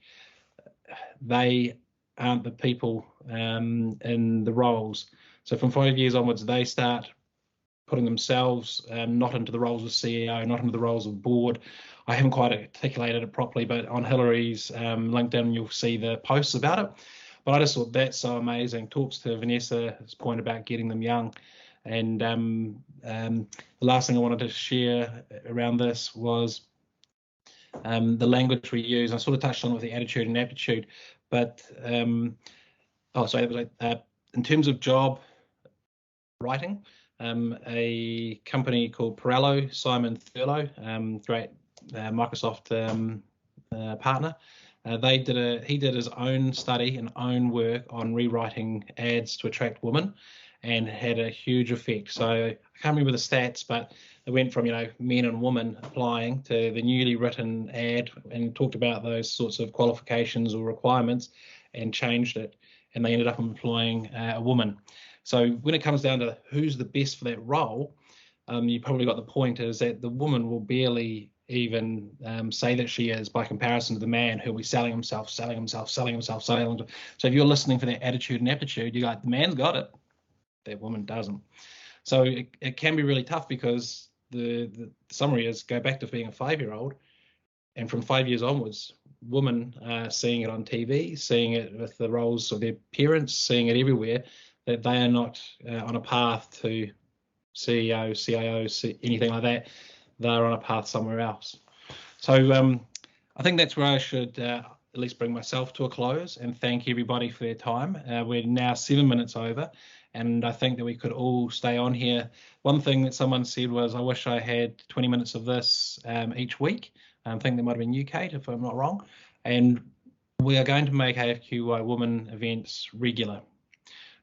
they aren't the people in the roles. So from 5 years onwards, they start putting themselves not into the roles of CEO, not into the roles of board. I haven't quite articulated it properly, but on Hilary's LinkedIn, you'll see the posts about it. But I just thought that's so amazing. Talks to Vanessa's point about getting them young. And the last thing I wanted to share around this was the language we use. I sort of touched on it with the attitude and aptitude, but in terms of job writing, a company called Panellists, Simon Thurlow, great Microsoft partner, he did his own study and own work on rewriting ads to attract women, and had a huge effect. So I can't remember the stats, but it went from men and women applying to the newly written ad, and talked about those sorts of qualifications or requirements, and changed it, and they ended up employing a woman. So when it comes down to who's the best for that role, you probably got the point, is that the woman will barely even say that she is, by comparison to the man who will be selling himself. So if you're listening for that attitude and aptitude, you're like, the man's got it, that woman doesn't. So it can be really tough, because the summary is, go back to being a 5-year-old, and from 5 years onwards, women are seeing it on TV, seeing it with the roles of their parents, seeing it everywhere, that they are not on a path to CEO, CIO, anything like that. They're on a path somewhere else. So I think that's where I should at least bring myself to a close, and thank everybody for their time. We're now 7 minutes over, and I think that we could all stay on here. One thing that someone said was, I wish I had 20 minutes of this each week. I think that might have been you, Kate, if I'm not wrong. And we are going to make AFQY Women events regular.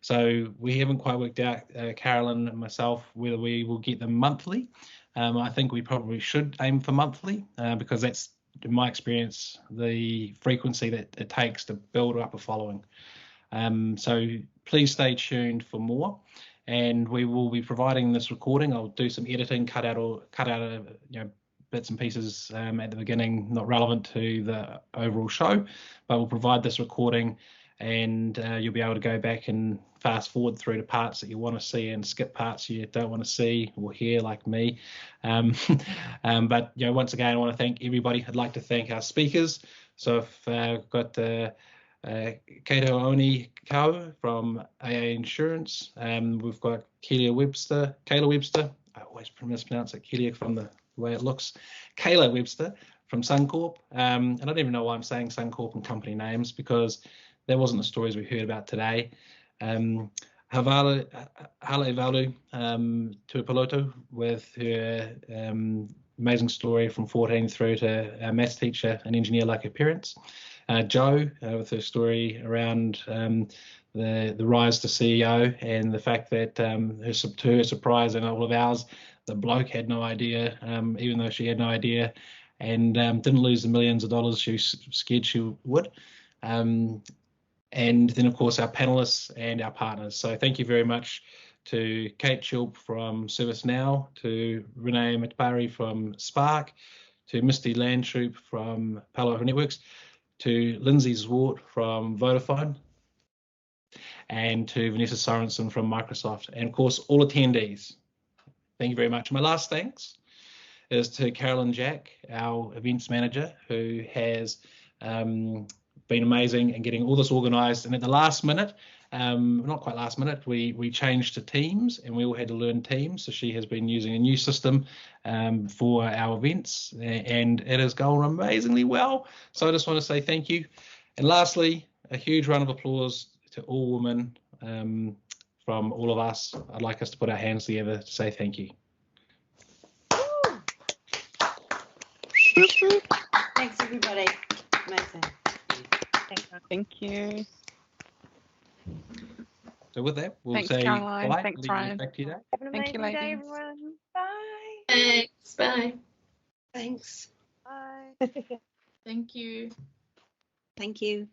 So we haven't quite worked out, Carolyn and myself, whether we will get them monthly. I think we probably should aim for monthly, because that's, in my experience, the frequency that it takes to build up a following. So please stay tuned for more, and we will be providing this recording. I'll do some editing, cut out bits and pieces at the beginning not relevant to the overall show, but we'll provide this recording, and you'll be able to go back and fast forward through the parts that you want to see, and skip parts you don't want to see or hear, like me. But once again, I want to thank everybody. I'd like to thank our speakers. So I've got Kato'one Kaho from AA Insurance. We've got Kayla Webster. I always mispronounce it, Kheila, from the way it looks. Kayla Webster from Suncorp. And I don't even know why I'm saying Suncorp and company names, because that wasn't the stories we heard about today. Halaevalu Tuipulotu, with her amazing story from 14 through to a maths teacher and engineer like her parents. Jo, with her story around the rise to CEO, and the fact that to her surprise and all of ours, the bloke had no idea, even though she had no idea, and didn't lose the millions of dollars she was scared she would. And then, of course, our panelists and our partners. So thank you very much to Kate Tulp from ServiceNow, to Renee Mateparae from Spark, to Misti Landtroop from Palo Alto Networks, to Lindsay Zwart from Vodafone, and to Vanessa Sorenson from Microsoft, and of course all attendees. Thank you very much. My last thanks is to Carolyn Jack, our events manager, who has been amazing in getting all this organised. And at the last minute, not quite last minute, we changed to Teams, and we all had to learn Teams. So she has been using a new system for our events, and it has gone amazingly well. So I just want to say thank you. And lastly, a huge round of applause to all women from all of us. I'd like us to put our hands together to say thank you. Thanks, everybody. Amazing. Thank you. So with that, we'll Thanks, say Caroline. bye. Thanks, Leave Ryan. back to you, Dave. Have an Thank you, amazing day, ladies. everyone. Bye. Thanks. Bye. Thanks. Bye. Thank you. Thank you.